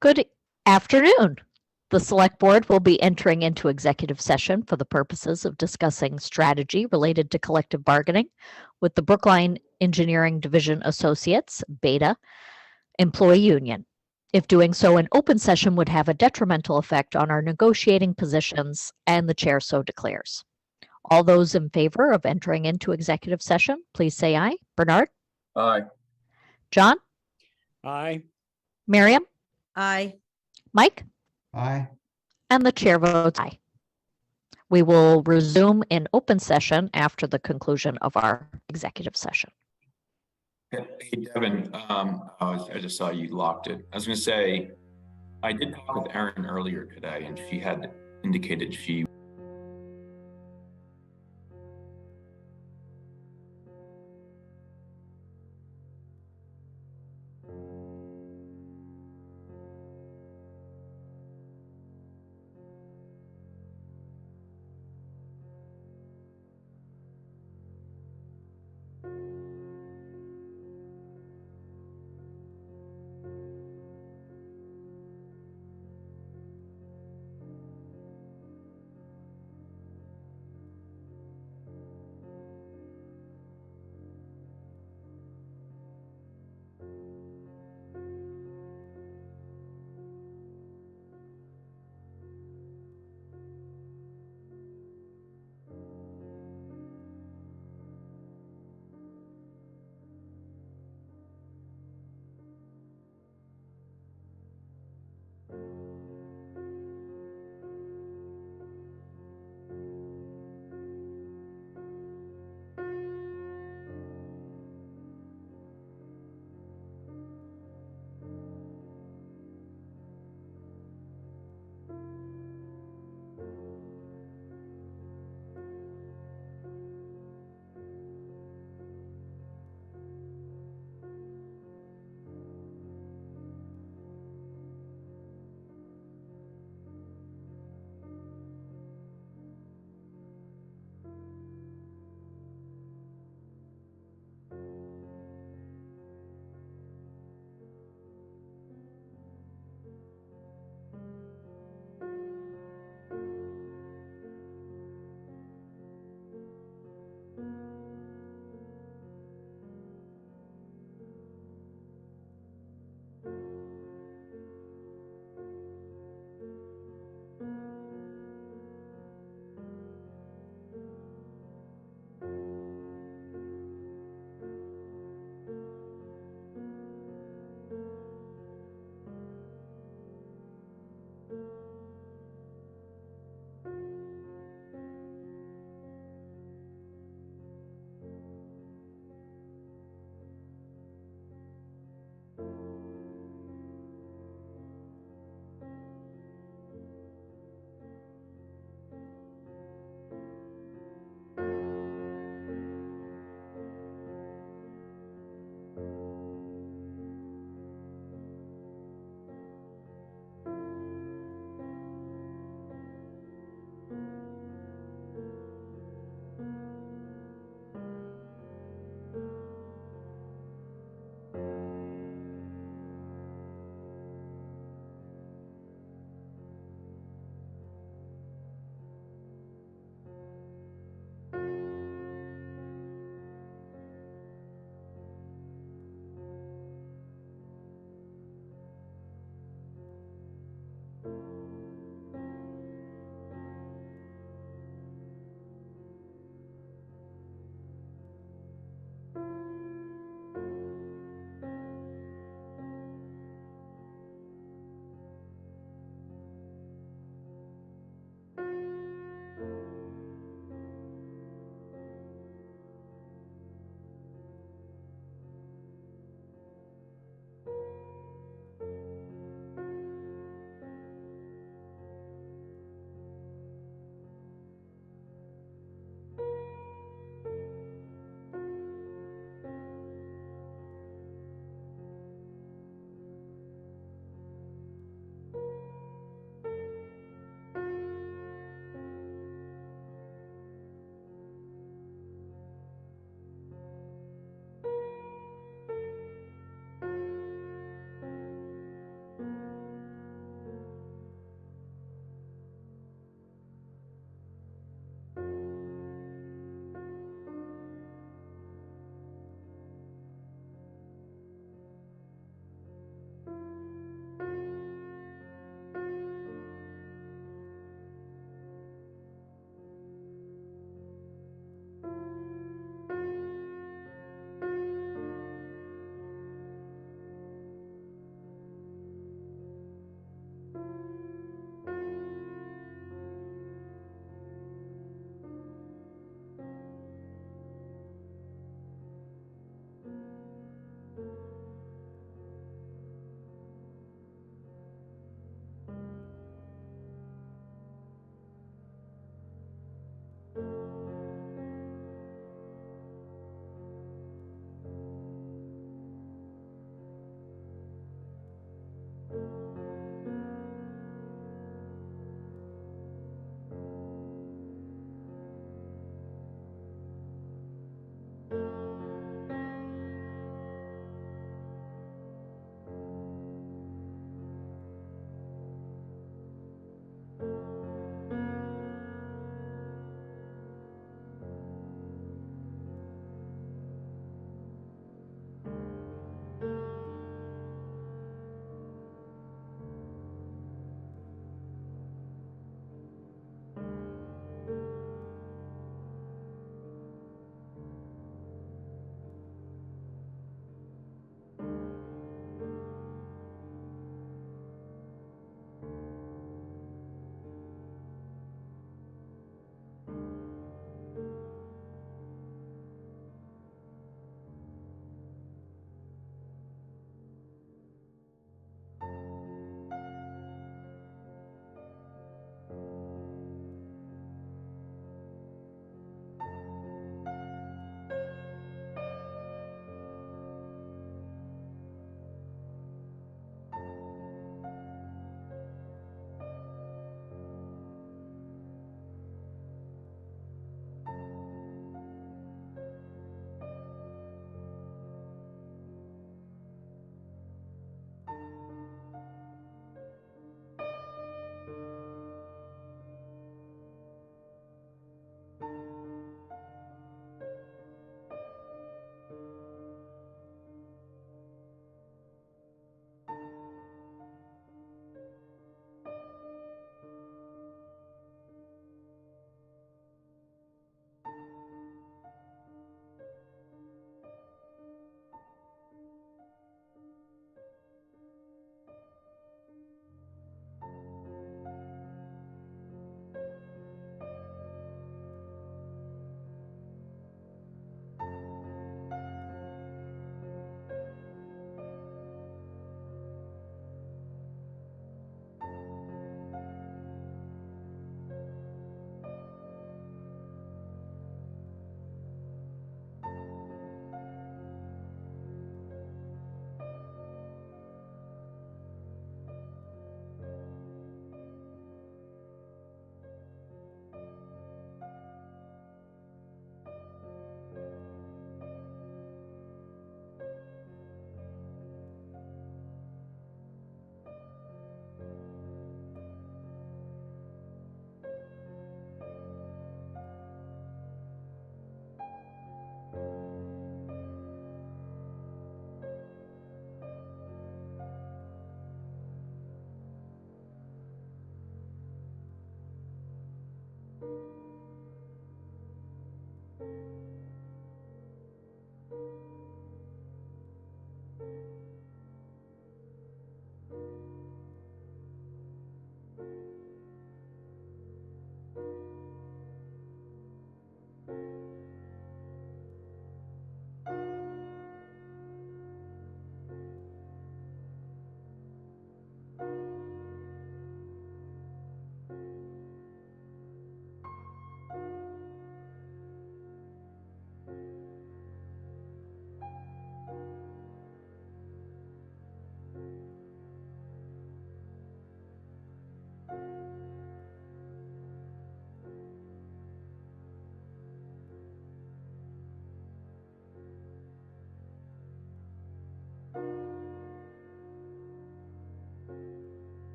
Good afternoon. The Select Board will be entering into executive session for the purposes of discussing strategy related to collective bargaining with the Brookline Engineering Division Associates, Beta, employee union. If doing so in open session would have a detrimental effect on our negotiating positions, and the chair so declares. All those in favor of entering into executive session, please say aye. Bernard? Aye. John? Aye. Miriam? Aye. Mike? Aye. And the chair votes aye. We will resume in open session after the conclusion of our executive session. Hey, Devin, I just saw you locked it. I was going to say, I did talk with Erin earlier today, and she had indicated she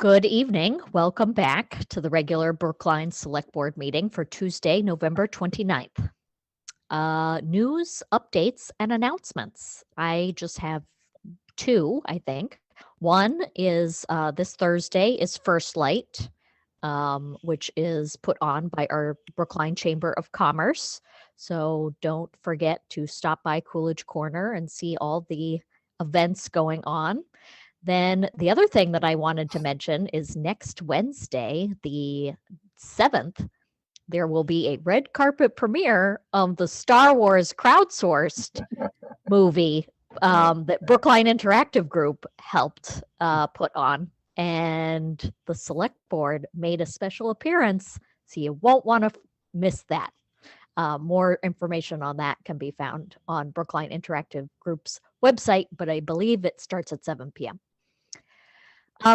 Good evening. Welcome back to the regular Brookline Select Board meeting for Tuesday, November 29th. News, updates, and announcements. I just have two, I think. One is this Thursday is First Light, which is put on by our Brookline Chamber of Commerce. So don't forget to stop by Coolidge Corner and see all the events going on. Then the other thing that I wanted to mention is next Wednesday, the 7th, there will be a red carpet premiere of the Star Wars crowdsourced movie that Brookline Interactive Group helped put on. And the select board made a special appearance, so you won't want to miss that. More information on that can be found on Brookline Interactive Group's website, but I believe it starts at 7 p.m.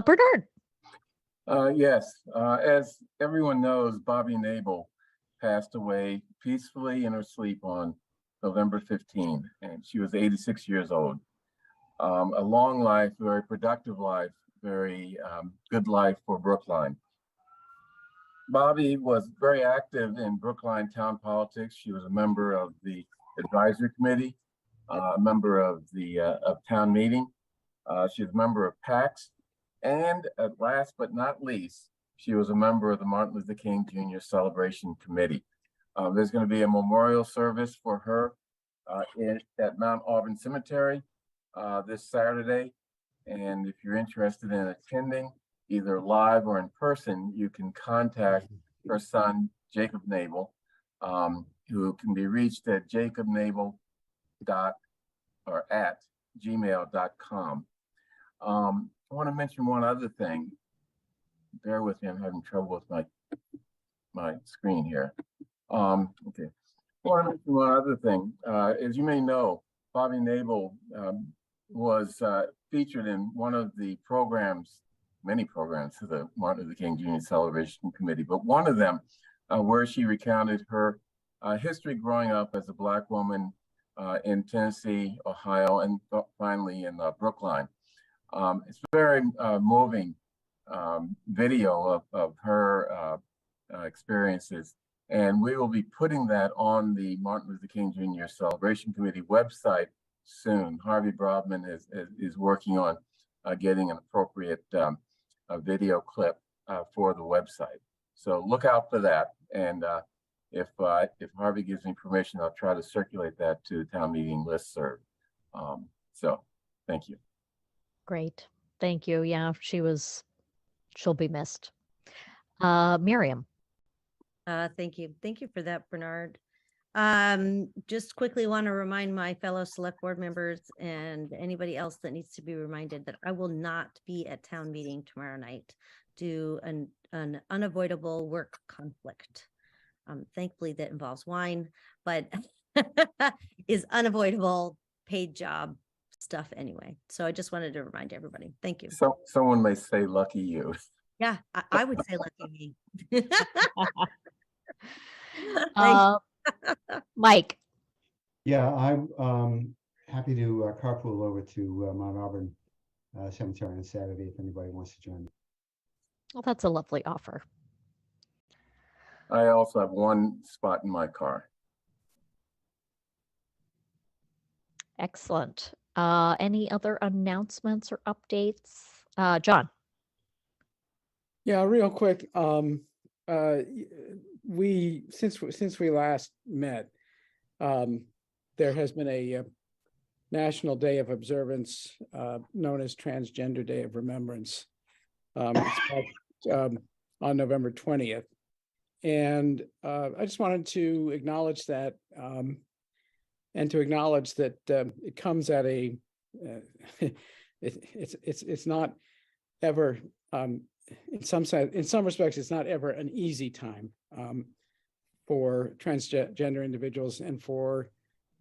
Bernard. Yes, as everyone knows, Bobby Nabel passed away peacefully in her sleep on November 15, and she was 86 years old. A long life, very productive life, very good life for Brookline. Bobby was very active in Brookline town politics. She was a member of the advisory committee, a member of the of town meeting. She was a member of PAX. And at last but not least, she was a member of the Martin Luther King Jr. Celebration Committee. There's going to be a memorial service for her at Mount Auburn Cemetery this Saturday. And if you're interested in attending, either live or in person, you can contact her son, Jacob Nabel, who can be reached at jacobnabel@gmail.com. I want to mention one other thing. Bear with me, I'm having trouble with my screen here. Okay. I want to mention one other thing. As you may know, Bobby Nabel was featured in one of the programs, many programs of the Martin Luther King Jr. Celebration Committee, but one of them where she recounted her history growing up as a Black woman in Tennessee, Ohio, and finally in Brookline. It's a very moving video of her experiences, and we will be putting that on the Martin Luther King Jr. Celebration Committee website soon. Harvey Brodman is working on getting an appropriate video clip for the website. So look out for that, and if Harvey gives me permission, I'll try to circulate that to the town meeting listserv. So thank you. Great. Thank you. Yeah, she'll be missed. Miriam. Thank you. Thank you for that, Bernard. Just quickly want to remind my fellow select board members and anybody else that needs to be reminded that I will not be at town meeting tomorrow night due to an unavoidable work conflict. Thankfully that involves wine, but is unavoidable paid job stuff anyway. So I just wanted to remind everybody. Thank you. So someone may say, lucky you. Yeah, I would say lucky me. Mike. Yeah, I'm happy to carpool over to Mount Auburn Cemetery on Saturday if anybody wants to join me. Well, that's a lovely offer. I also have one spot in my car. Excellent. Any other announcements or updates? John. Yeah, real quick. Since we last met, there has been a National Day of Observance known as Transgender Day of Remembrance. It's on November 20th. And I just wanted to acknowledge that and to acknowledge that it comes at a it's not ever in some respects it's not ever an easy time for transgender individuals and for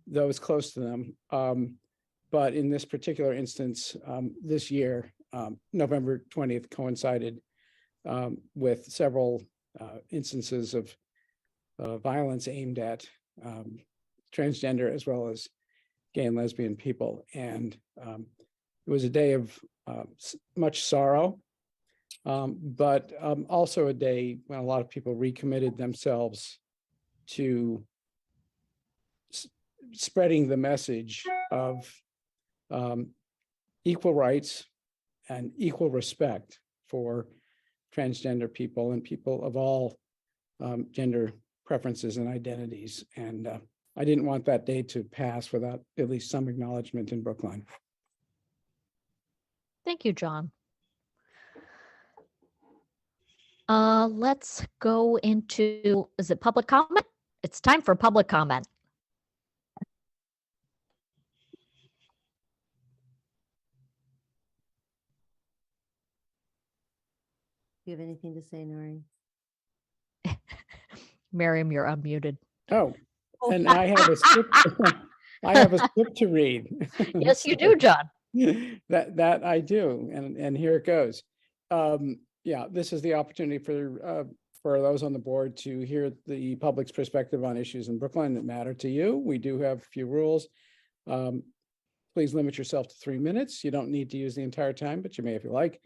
those close to them. But in this particular instance, this year, November 20th coincided with several instances of violence aimed at transgender as well as gay and lesbian people. And it was a day of much sorrow but also a day when a lot of people recommitted themselves to spreading the message of equal rights and equal respect for transgender people and people of all gender preferences and identities. And I didn't want that day to pass without at least some acknowledgement in Brookline. Thank you, John. Let's go into, is it public comment? It's time for public comment. Do you have anything to say, Noreen? Miriam, you're unmuted. Oh, and I have a script, I have a script to read. Yes, you do, John. That I do, and here it goes. Yeah, this is the opportunity for those on the board to hear the public's perspective on issues in Brookline that matter to you. We do have a few rules. Please limit yourself to 3 minutes. You don't need to use the entire time, but you may if you like.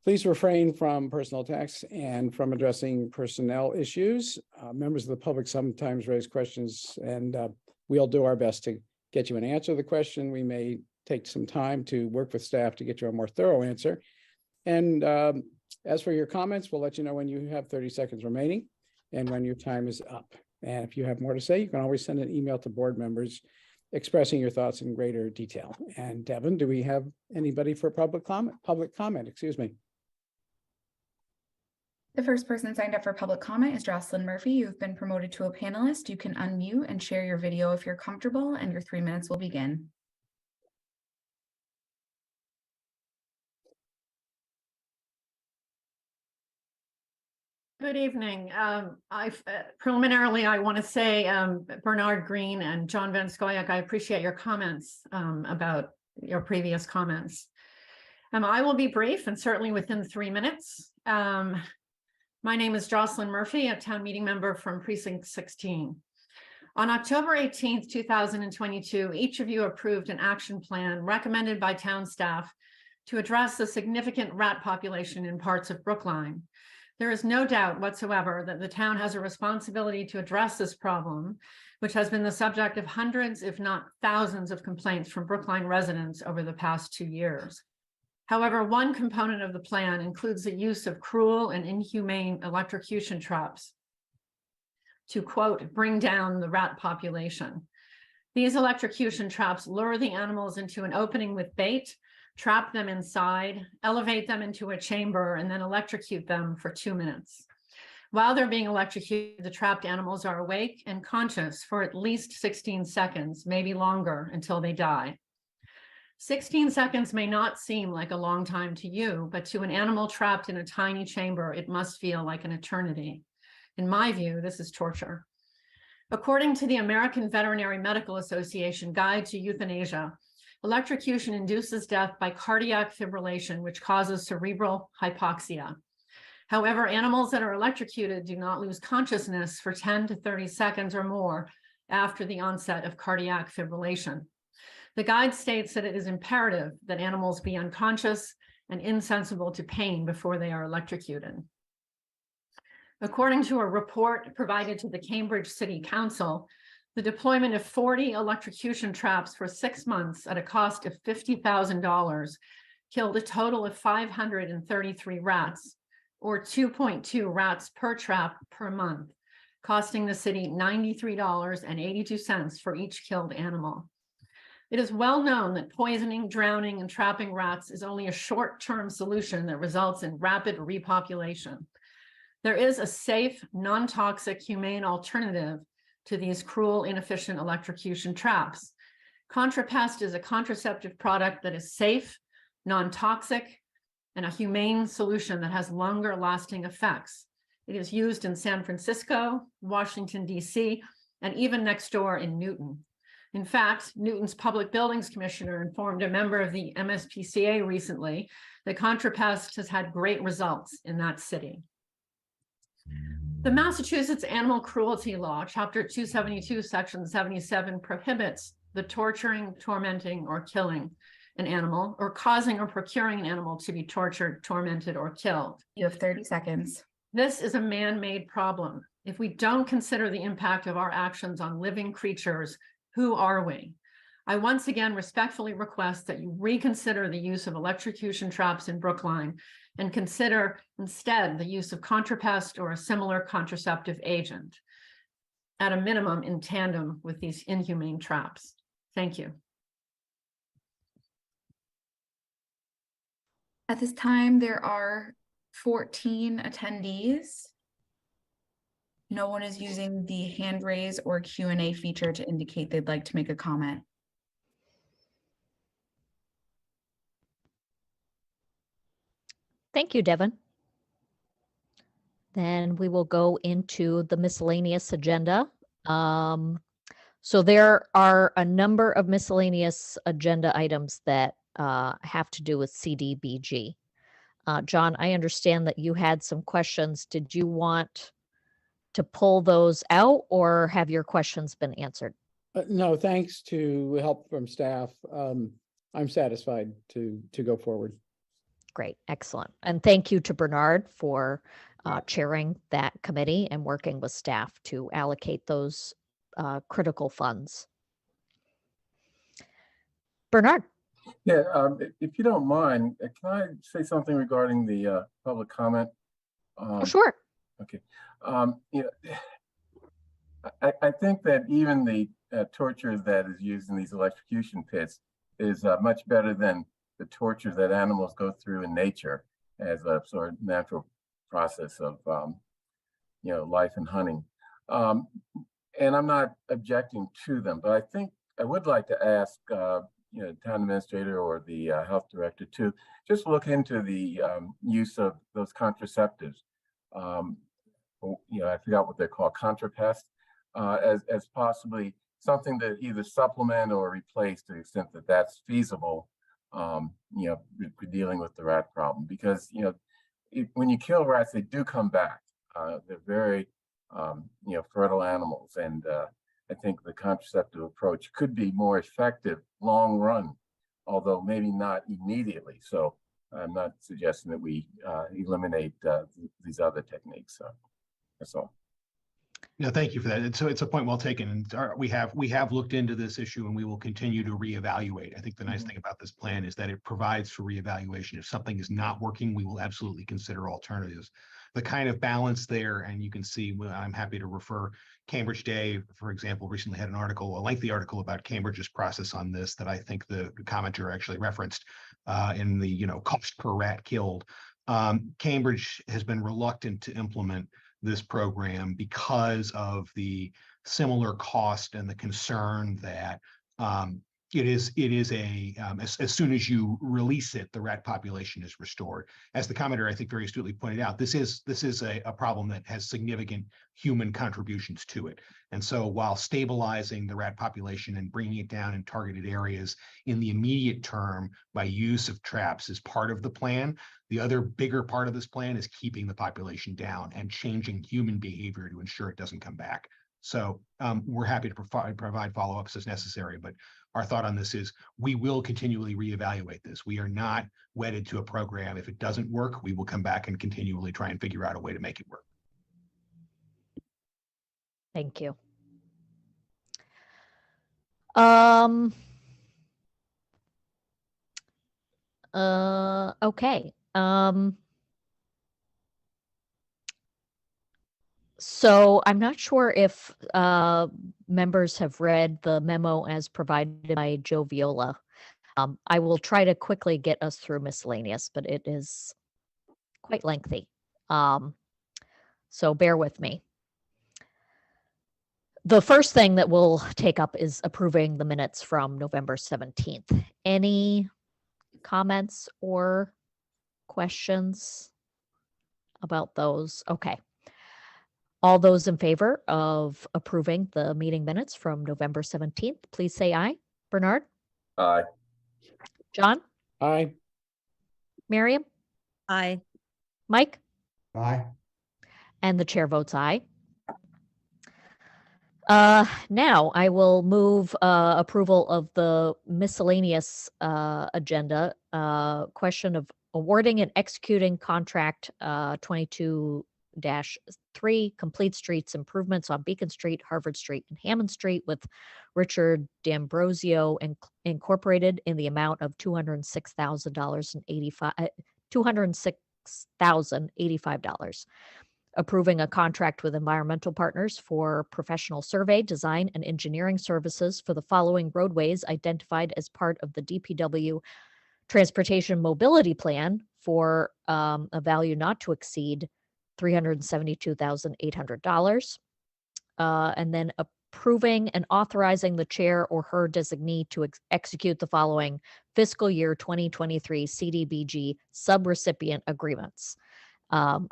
Please refrain from personal attacks and from addressing personnel issues. Members of the public sometimes raise questions, and we'll do our best to get you an answer to the question. We may take some time to work with staff to get you a more thorough answer. And as for your comments, we'll let you know when you have 30 seconds remaining and when your time is up. And if you have more to say, you can always send an email to board members expressing your thoughts in greater detail. And Devin, do we have anybody for public comment, excuse me? The first person signed up for public comment is Jocelyn Murphy. You've been promoted to a panelist. You can unmute and share your video if you're comfortable, and your 3 minutes will begin. Good evening. Preliminarily, I want to say, Bernard Green and John Van Scoyoc, I appreciate your comments about your previous comments. I will be brief and certainly within 3 minutes. My name is Jocelyn Murphy, a town meeting member from Precinct 16. On October 18th, 2022, each of you approved an action plan recommended by town staff to address the significant rat population in parts of Brookline. There is no doubt whatsoever that the town has a responsibility to address this problem, which has been the subject of hundreds, if not thousands, of complaints from Brookline residents over the past 2 years. However, one component of the plan includes the use of cruel and inhumane electrocution traps to, quote, bring down the rat population. These electrocution traps lure the animals into an opening with bait, trap them inside, elevate them into a chamber, and then electrocute them for 2 minutes. While they're being electrocuted, the trapped animals are awake and conscious for at least 16 seconds, maybe longer, until they die. 16 seconds may not seem like a long time to you, but to an animal trapped in a tiny chamber, it must feel like an eternity. In my view, this is torture. According to the American Veterinary Medical Association Guide to Euthanasia, electrocution induces death by cardiac fibrillation, which causes cerebral hypoxia. However, animals that are electrocuted do not lose consciousness for 10 to 30 seconds or more after the onset of cardiac fibrillation. The guide states that it is imperative that animals be unconscious and insensible to pain before they are electrocuted. According to a report provided to the Cambridge City Council, the deployment of 40 electrocution traps for 6 months at a cost of $50,000 killed a total of 533 rats, or 2.2 rats per trap per month, costing the city $93.82 for each killed animal. It is well known that poisoning, drowning, and trapping rats is only a short-term solution that results in rapid repopulation. There is a safe, non-toxic, humane alternative to these cruel, inefficient electrocution traps. ContraPest is a contraceptive product that is safe, non-toxic, and a humane solution that has longer lasting effects. It is used in San Francisco, Washington, D.C., and even next door in Newton. In fact, Newton's Public Buildings Commissioner informed a member of the MSPCA recently that ContraPest has had great results in that city. The Massachusetts Animal Cruelty Law, Chapter 272, Section 77, prohibits the torturing, tormenting, or killing an animal or causing or procuring an animal to be tortured, tormented, or killed. You have 30 seconds. This is a man-made problem. If we don't consider the impact of our actions on living creatures, who are we? I once again respectfully request that you reconsider the use of electrocution traps in Brookline and consider instead the use of contrapest or a similar contraceptive agent, at a minimum in tandem with these inhumane traps. Thank you. At this time, there are 14 attendees. No one is using the hand raise or Q&A feature to indicate they'd like to make a comment. Thank you, Devin. Then we will go into the miscellaneous agenda. So there are a number of miscellaneous agenda items that have to do with CDBG. John, I understand that you had some questions. Did you want to pull those out, or have your questions been answered? No, thanks to help from staff. I'm satisfied to go forward. Great, excellent. And thank you to Bernard for chairing that committee and working with staff to allocate those critical funds. Bernard. Yeah, if you don't mind, can I say something regarding the public comment? Oh, sure. Okay. You know, I think that even the torture that is used in these electrocution pits is much better than the torture that animals go through in nature as a sort of natural process of, you know, life and hunting. And I'm not objecting to them, but I think I would like to ask, you know, town administrator or the health director to just look into the use of those contraceptives. You know, I forgot what they're called, contrapest, as possibly something to either supplement or replace to the extent that that's feasible, you know, for dealing with the rat problem. Because, you know, when you kill rats, they do come back. They're very, you know, fertile animals. And I think the contraceptive approach could be more effective long run, although maybe not immediately. So I'm not suggesting that we eliminate these other techniques. So that's all. No, thank you for that. And so it's a point well taken. And we have looked into this issue, and we will continue to reevaluate. I think the nice thing about this plan is that it provides for reevaluation. If something is not working, we will absolutely consider alternatives. The kind of balance there, and you can see, I'm happy to refer Cambridge Day, for example, recently had an article, a lengthy article about Cambridge's process on this that I think the commenter actually referenced in the, you know, cost per rat killed. Cambridge has been reluctant to implement this program because of the similar cost and the concern that it is as soon as you release it, the rat population is restored. As the commenter, I think, very astutely pointed out, this is a problem that has significant human contributions to it. And so while stabilizing the rat population and bringing it down in targeted areas in the immediate term by use of traps is part of the plan, the other bigger part of this plan is keeping the population down and changing human behavior to ensure it doesn't come back. So we're happy to provide follow-ups as necessary, but our thought on this is we will continually reevaluate this. We are not wedded to a program. If it doesn't work, we will come back and continually try and figure out a way to make it work. Thank you. Okay. So I'm not sure if members have read the memo as provided by Joe Viola. I will try to quickly get us through miscellaneous, but it is quite lengthy. So bear with me. The first thing that we'll take up is approving the minutes from November 17th. Any comments or questions about those? Okay. All those in favor of approving the meeting minutes from November 17th, please say aye. Bernard? Aye. John? Aye. Miriam? Aye. Mike? Aye. And the chair votes aye. Now I will move approval of the miscellaneous agenda. Question of awarding and executing contract 22-3 complete streets improvements on Beacon Street, Harvard Street, and Hammond Street with Richard D'Ambrosio Incorporated in the amount of $206,085. Approving a contract with Environmental Partners for professional survey, design, and engineering services for the following roadways identified as part of the DPW Transportation Mobility Plan for a value not to exceed $372,800. And then approving and authorizing the chair or her designee to execute the following fiscal year 2023 CDBG subrecipient agreements.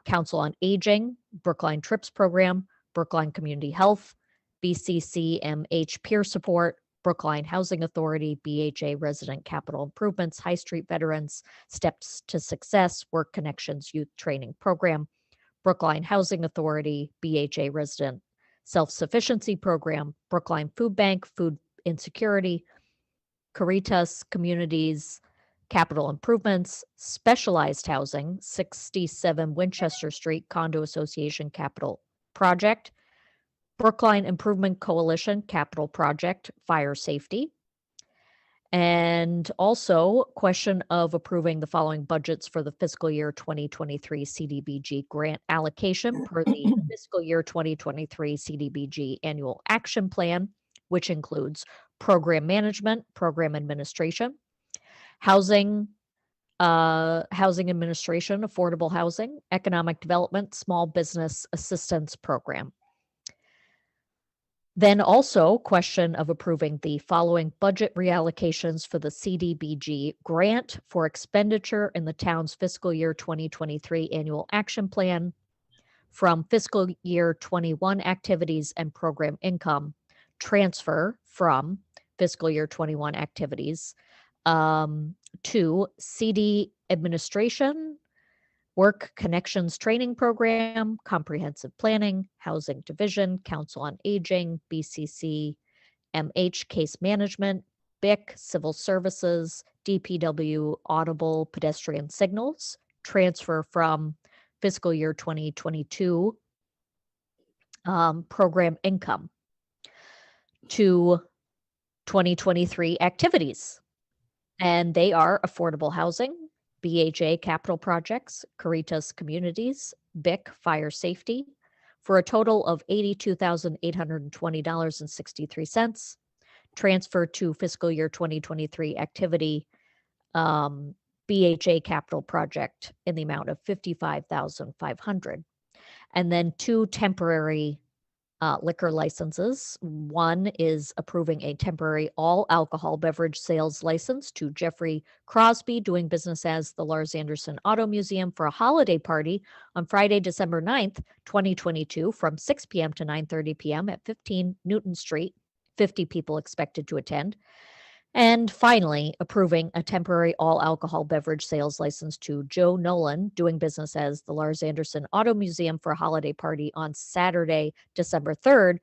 Council on Aging, Brookline Trips Program, Brookline Community Health, BCCMH Peer Support, Brookline Housing Authority, BHA Resident Capital Improvements, High Street Veterans, Steps to Success, Work Connections Youth Training Program, Brookline Housing Authority, BHA Resident Self-Sufficiency Program, Brookline Food Bank, Food Insecurity, Caritas Communities, Capital Improvements, Specialized Housing, 67 Winchester Street Condo Association Capital Project, Brookline Improvement Coalition Capital Project, Fire Safety. And also question of approving the following budgets for the fiscal year 2023 CDBG grant allocation per the fiscal year 2023 CDBG annual action plan, which includes program management, program administration, housing administration, affordable housing, economic development, small business assistance program. Then also question of approving the following budget reallocations for the CDBG grant for expenditure in the town's fiscal year 2023 annual action plan from fiscal year 21 activities and program income transfer from fiscal year 21 activities to CD administration, Work Connections Training Program, Comprehensive Planning, Housing Division, Council on Aging, BCC, MH Case Management, BIC, Civil Services, DPW Audible Pedestrian Signals, transfer from fiscal year 2022 program income to 2023 activities. And they are affordable housing, BHA Capital Projects, Caritas Communities, BIC Fire Safety, for a total of $82,820.63. Transfer to fiscal year 2023 activity, BHA Capital Project in the amount of $55,500. And then 2 temporary liquor licenses. One is approving a temporary all alcohol beverage sales license to Jeffrey Crosby, doing business as the Lars Anderson Auto Museum, for a holiday party on Friday, December 9th, 2022 from 6 p.m. to 9:30 p.m. at 15 Newton Street. 50 people expected to attend. And finally, approving a temporary all alcohol beverage sales license to Joe Nolan, doing business as the Lars Anderson Auto Museum, for a holiday party on Saturday, December 3rd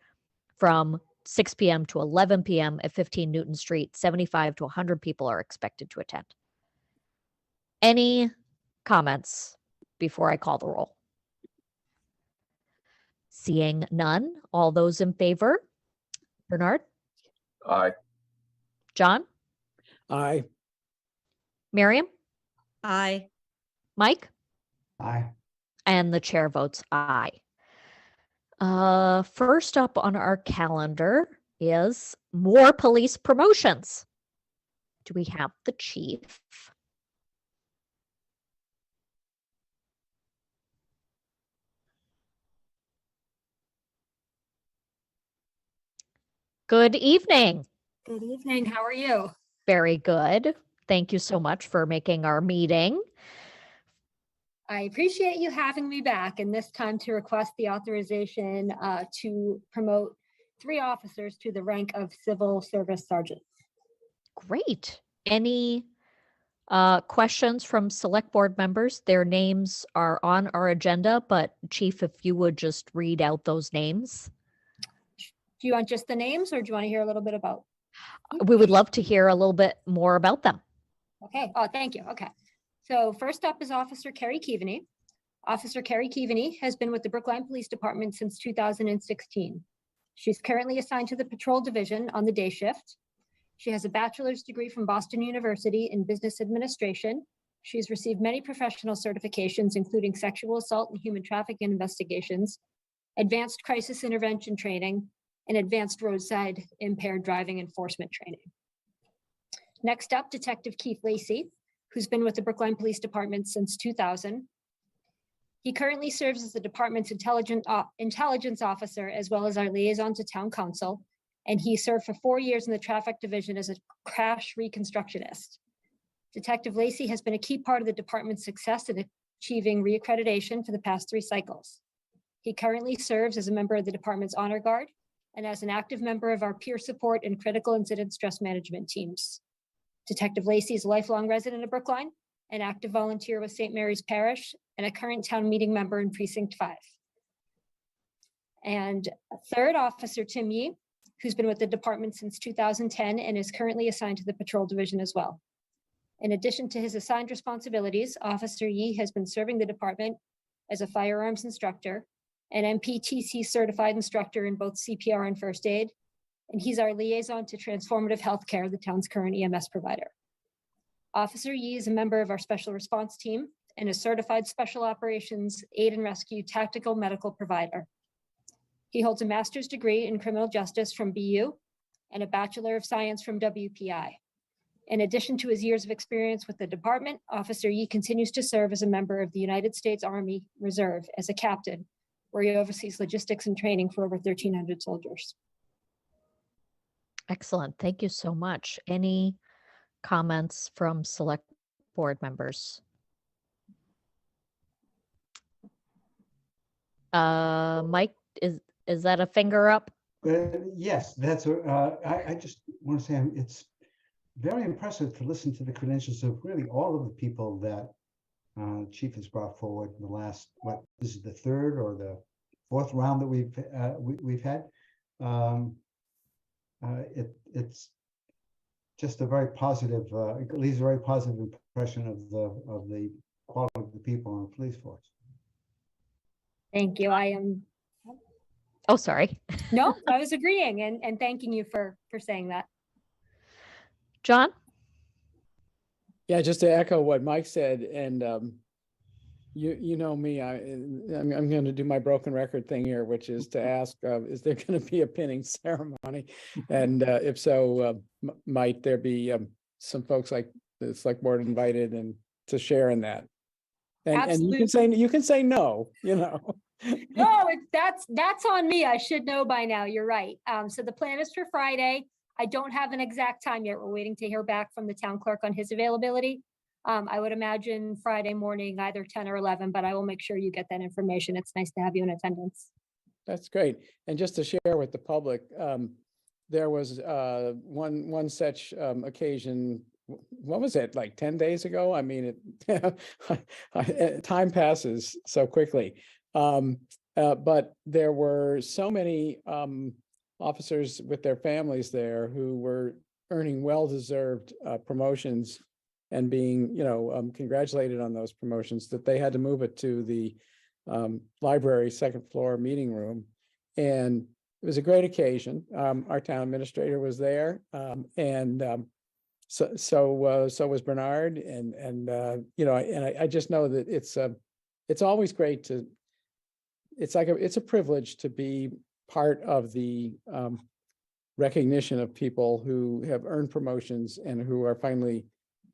from 6 p.m. to 11 p.m. at 15 Newton Street. 75 to 100 people are expected to attend. Any comments before I call the roll? Seeing none, all those in favor? Bernard? Aye. John? Aye. Miriam? Aye. Mike? Aye. And the chair votes aye. First up on our calendar is more police promotions. Do we have the chief? Good evening. Good evening. How are you? Very good. Thank you so much for making our meeting. I appreciate you having me back, and this time to request the authorization to promote 3 officers to the rank of Civil Service Sergeant. Great. Any questions from select board members? Their names are on our agenda, but Chief, if you would just read out those names. Do you want just the names or do you want to hear a little bit about? We would love to hear a little bit more about them. Okay, oh, thank you. Okay. So first up is Officer Carrie Keaveney. Officer Carrie Keaveney has been with the Brookline Police Department since 2016. She's currently assigned to the Patrol Division on the day shift. She has a bachelor's degree from Boston University in Business Administration. She's received many professional certifications, including sexual assault and human trafficking investigations, advanced crisis intervention training, and advanced roadside impaired driving enforcement training. Next up, Detective Keith Lacey, who's been with the Brookline Police Department since 2000. He currently serves as the department's intelligence officer, as well as our liaison to town council. And he served for 4 years in the traffic division as a crash reconstructionist. Detective Lacey has been a key part of the department's success in achieving reaccreditation for the past 3 cycles. He currently serves as a member of the department's honor guard and as an active member of our peer support and critical incident stress management teams. Detective Lacey is a lifelong resident of Brookline, an active volunteer with St. Mary's Parish, and a current town meeting member in Precinct 5. And third, Officer Tim Yee, who's been with the department since 2010 and is currently assigned to the Patrol Division as well. In addition to his assigned responsibilities, Officer Yee has been serving the department as a firearms instructor, an MPTC certified instructor in both CPR and first aid, and he's our liaison to Transformative Healthcare, the town's current EMS provider. Officer Yee is a member of our special response team and a certified special operations aid and rescue tactical medical provider. He holds a master's degree in criminal justice from BU and a Bachelor of Science from WPI. In addition to his years of experience with the department, Officer Yee continues to serve as a member of the United States Army Reserve as a captain, where he oversees logistics and training for over 1,300 soldiers. Excellent. Thank you so much. Any comments from select board members? Mike, is that a finger up? Yes, that's, I just want to say it's very impressive to listen to the credentials of really all of the people that Chief has brought forward in the last, this is the 3rd or the 4th round that we've had. It's just a very positive, it leaves a very positive impression of the quality of the people in the police force. Thank you. I am. Oh, sorry. No, I was agreeing and thanking you for saying that. John? Yeah, just to echo what Mike said, and you know me, I'm going to do my broken record thing here, which is to ask, is there going to be a pinning ceremony? And if so, might there be some folks like the select board invited and to share in that? And you can say no, you know. No, that's on me. I should know by now. You're right. So the plan is for Friday. I don't have an exact time yet. We're waiting to hear back from the town clerk on his availability. I would imagine Friday morning, either 10 or 11, but I will make sure you get that information. It's nice to have you in attendance. That's great. And just to share with the public, there was one such occasion. What was it, like 10 days ago? I mean, time passes so quickly. But there were so many officers with their families there who were earning well-deserved promotions and being, congratulated on those promotions, that they had to move it to the library 2nd floor meeting room. And it was a great occasion. Our town administrator was there, and so was Bernard, and I just know that it's always great to. It's a privilege to be part of the recognition of people who have earned promotions and who are finally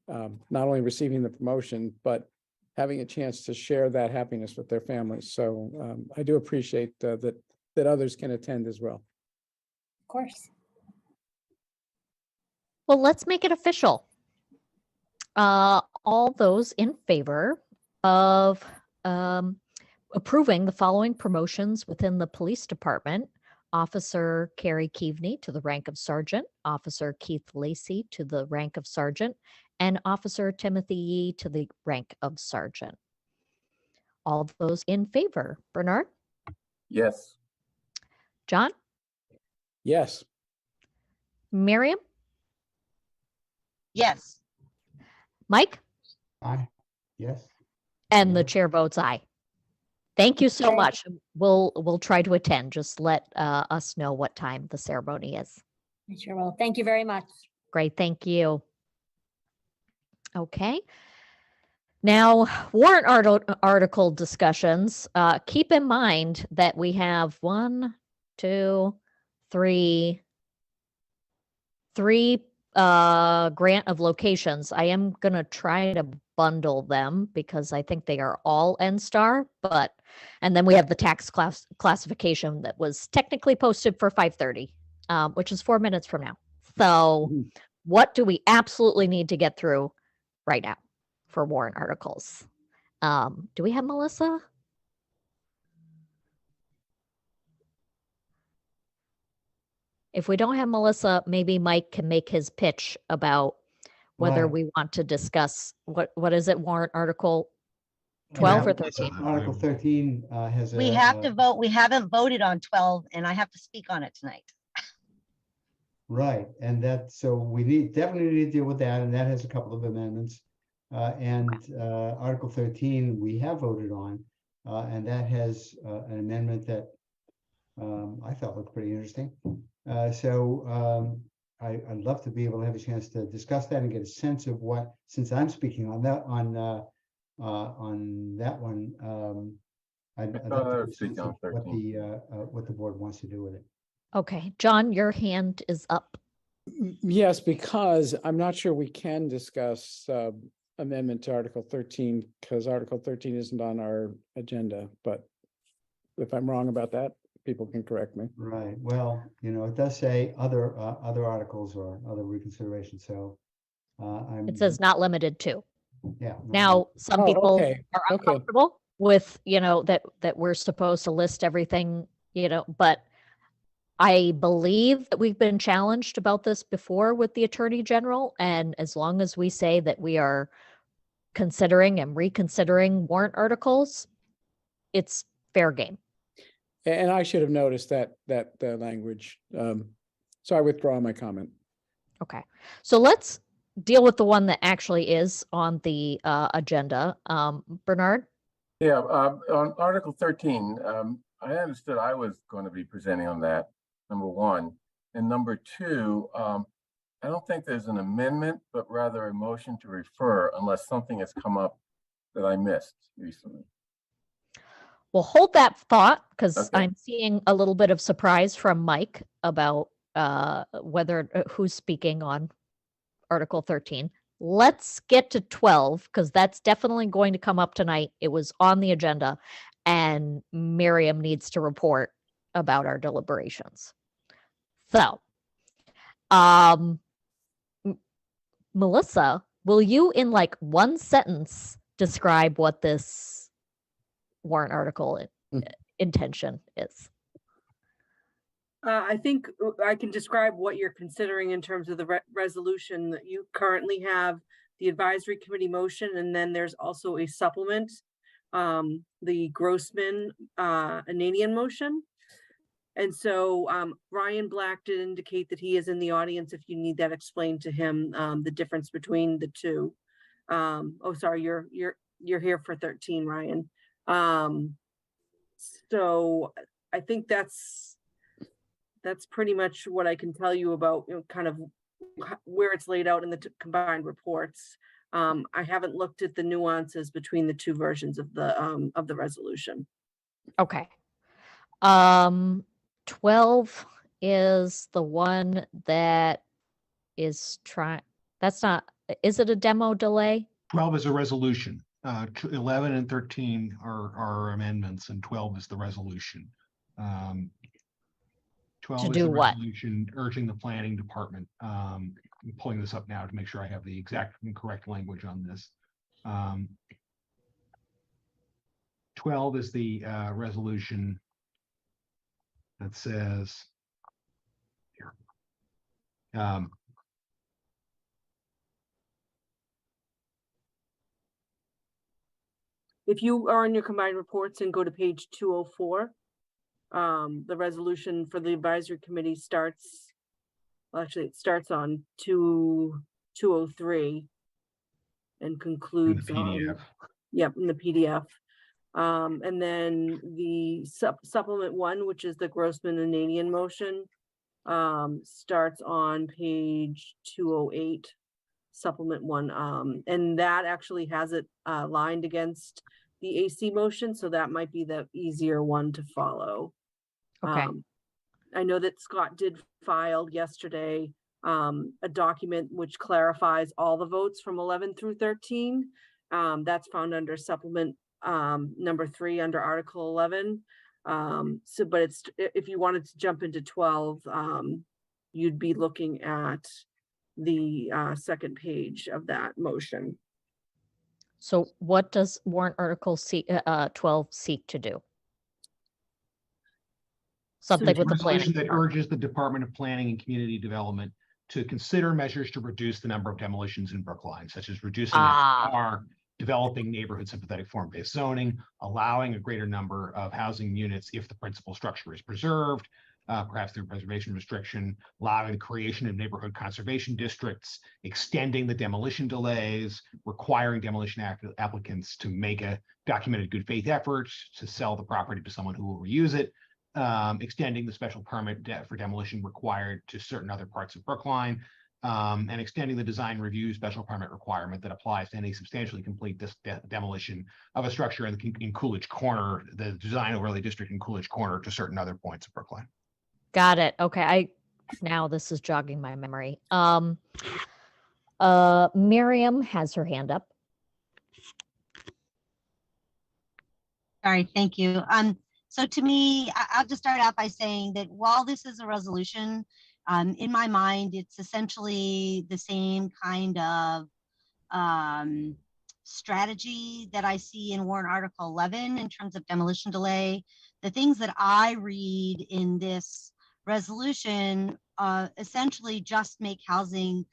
not only receiving the promotion, but having a chance to share that happiness with their families. So I do appreciate that others can attend as well. Of course. Well, let's make it official. All those in favor of approving the following promotions within the police department: Officer Carrie Keaveney to the rank of sergeant, Officer Keith Lacey to the rank of sergeant, and Officer Timothy Yee to the rank of sergeant. All those in favor: Bernard? Yes. John? Yes. Miriam, Yes. Mike, Aye, yes. and the Yeah. chair votes aye. Thank you so Okay. much. We'll try to attend. Just let us know what time the ceremony is. I sure will. Thank you very much. Great, thank you. Okay. Now, warrant article discussions. Keep in mind that we have three grant of locations. I am gonna try to bundle them because I think they are all N-Star, and then we have the tax classification that was technically posted for 5:30, which is 4 minutes from now. So Mhm. what do we absolutely need to get through right now for warrant articles? Do we have Melissa? If we don't have Melissa, maybe Mike can make his pitch about whether Right. we want to discuss what is it, warrant article 12 or 13? Article 13 has a. We have to vote. We haven't voted on 12 and I have to speak on it tonight. Right, and so we definitely need to deal with that, and that has a couple of amendments. Article 13, we have voted on, and that has an amendment that I thought looked pretty interesting. I'd love to be able to have a chance to discuss that and get a sense of what, since I'm speaking on that one, I'd I love thought I to get was a speaking sense on of what the board wants to do with it. Okay, John, your hand is up. Yes, because I'm not sure we can discuss amendment to Article 13 because Article 13 isn't on our agenda. But if I'm wrong about that, people can correct me. Right, well, it does say other articles or other reconsideration, so It says not limited to. yeah. Now, some Oh, people okay, are okay. uncomfortable with, that we're supposed to list everything, but I believe that we've been challenged about this before with the Attorney General, and as long as we say that we are considering and reconsidering warrant articles, it's fair game. And I should have noticed that language. So I withdraw my comment. Okay, so let's deal with the one that actually is on the agenda. Bernard? Yeah, on Article 13, I understood I was going to be presenting on that, number one. And number two, I don't think there's an amendment, but rather a motion to refer unless something has come up that I missed recently. Well, hold that thought because Okay. I'm seeing a little bit of surprise from Mike about who's speaking on Article 13. Let's get to 12 because that's definitely going to come up tonight. It was on the agenda, and Miriam needs to report about our deliberations. So, Melissa, will you, in like one sentence, describe what this warrant article intention is? I think I can describe what you're considering in terms of the resolution that you currently have, the advisory committee motion, and then there's also a supplement, the Grossman Ananian motion. And so Ryan Black did indicate that he is in the audience if you need that explained to him, the difference between the two. Oh, sorry, you're here for 13, Ryan. So I think that's pretty much what I can tell you about, kind of where it's laid out in the combined reports. I haven't looked at the nuances between the two versions of the resolution. Okay. 12 is the one that is is it a demo delay? 12 is a resolution. 11 and 13 are amendments, and 12 is the resolution. 12 is do the what? resolution urging the planning department. I'm pulling this up now to make sure I have the exact and correct language on this. 12 is the resolution that says here. If you are in your combined reports and go to page 204. The resolution for the advisory committee starts, well, actually, it starts on 203 and concludes on, PDF. yep, in the PDF. And then the supplement 1, which is the Grossman and Nanian motion, starts on page 208, supplement 1. And that actually has it lined against the AC motion, so that might be the easier one to follow. Okay. I know that Scott did file yesterday a document which clarifies all the votes from 11 through 13. That's found under supplement number 3 under Article 11. So, but it's, if you wanted to jump into 12, you'd be looking at the second page of that motion. So what does warrant article 12 seek to do? Something It's a with the planning. resolution that department. urges the Department of Planning and Community Development to consider measures to reduce the number of demolitions in Brookline, such as reducing FR, developing neighborhood sympathetic form-based zoning, allowing a greater number of housing units if the principal structure is preserved, perhaps through preservation restriction, allowing the creation of neighborhood conservation districts, extending the demolition delays, requiring demolition applicants to make a documented good faith effort to sell the property to someone who will reuse it, extending the special permit for demolition required to certain other parts of Brookline, and extending the design review special permit requirement that applies to any substantially complete demolition of a structure in Coolidge Corner, the design overlay district in Coolidge Corner, to certain other points of Brookline. Got it. Okay. Now this is jogging my memory. Miriam has her hand up. Sorry, thank you. So to me, I'll just start out by saying that while this is a resolution, in my mind, it's essentially the same kind of strategy that I see in warrant article 11 in terms of demolition delay. The things that I read in this resolution essentially just make housing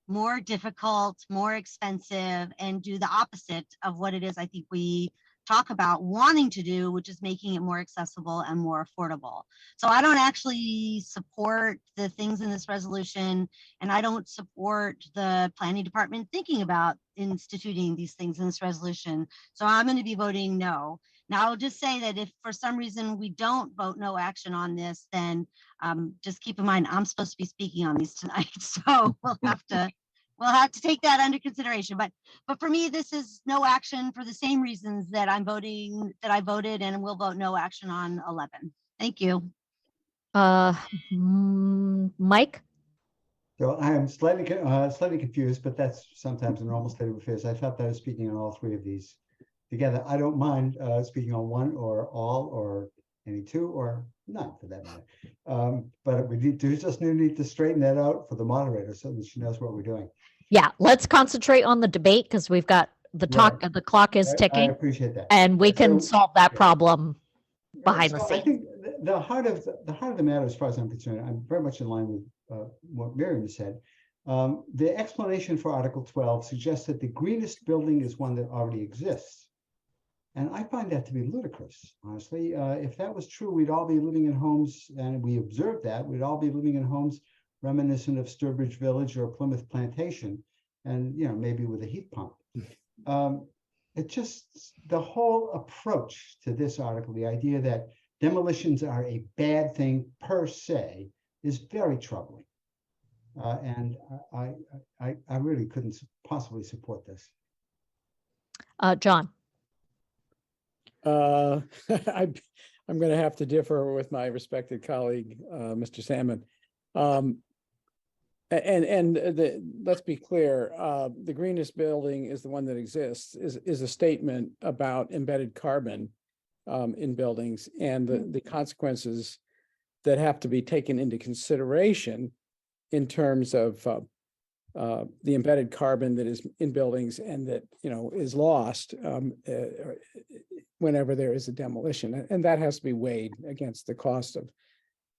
more difficult, more expensive, and do the opposite of what it is I think we talk about wanting to do, which is making it more accessible and more affordable. So I don't actually support the things in this resolution, and I don't support the planning department thinking about instituting these things in this resolution. So I'm going to be voting no. Now, I'll just say that if for some reason we don't vote no action on this, then just keep in mind, I'm supposed to be speaking on these tonight. So we'll have to take that under consideration. But for me, this is no action for the same reasons that I voted and will vote no action on 11. Thank you. Mike? So I am slightly confused, but that's sometimes a normal state of affairs. I thought that I was speaking on all three of these together. I don't mind speaking on one or all or any two or none for that matter. But we just need to straighten that out for the moderator so that she knows what we're doing. Yeah, let's concentrate on the debate because we've got the the clock is I ticking, appreciate that. and we can So- solve that problem behind the So I scenes. think the heart of the matter, as far as I'm concerned, I'm very much in line with what Miriam said. The explanation for Article 12 suggests that the greenest building is one that already exists. And I find that to be ludicrous, honestly. If that was true, we'd all be living in homes, and we observed that, we'd all be living in homes reminiscent of Sturbridge Village or Plymouth Plantation, and maybe with a heat pump. It just, the whole approach to this article, the idea that demolitions are a bad thing per se, is very troubling. And I really couldn't possibly support this. John? I'm going to have to differ with my respected colleague, Mr. Salmon. Let's be clear, the greenest building is the one that exists, is a statement about embedded carbon in buildings and the consequences that have to be taken into consideration in terms of the embedded carbon that is in buildings and that is lost whenever there is a demolition, and that has to be weighed against the cost of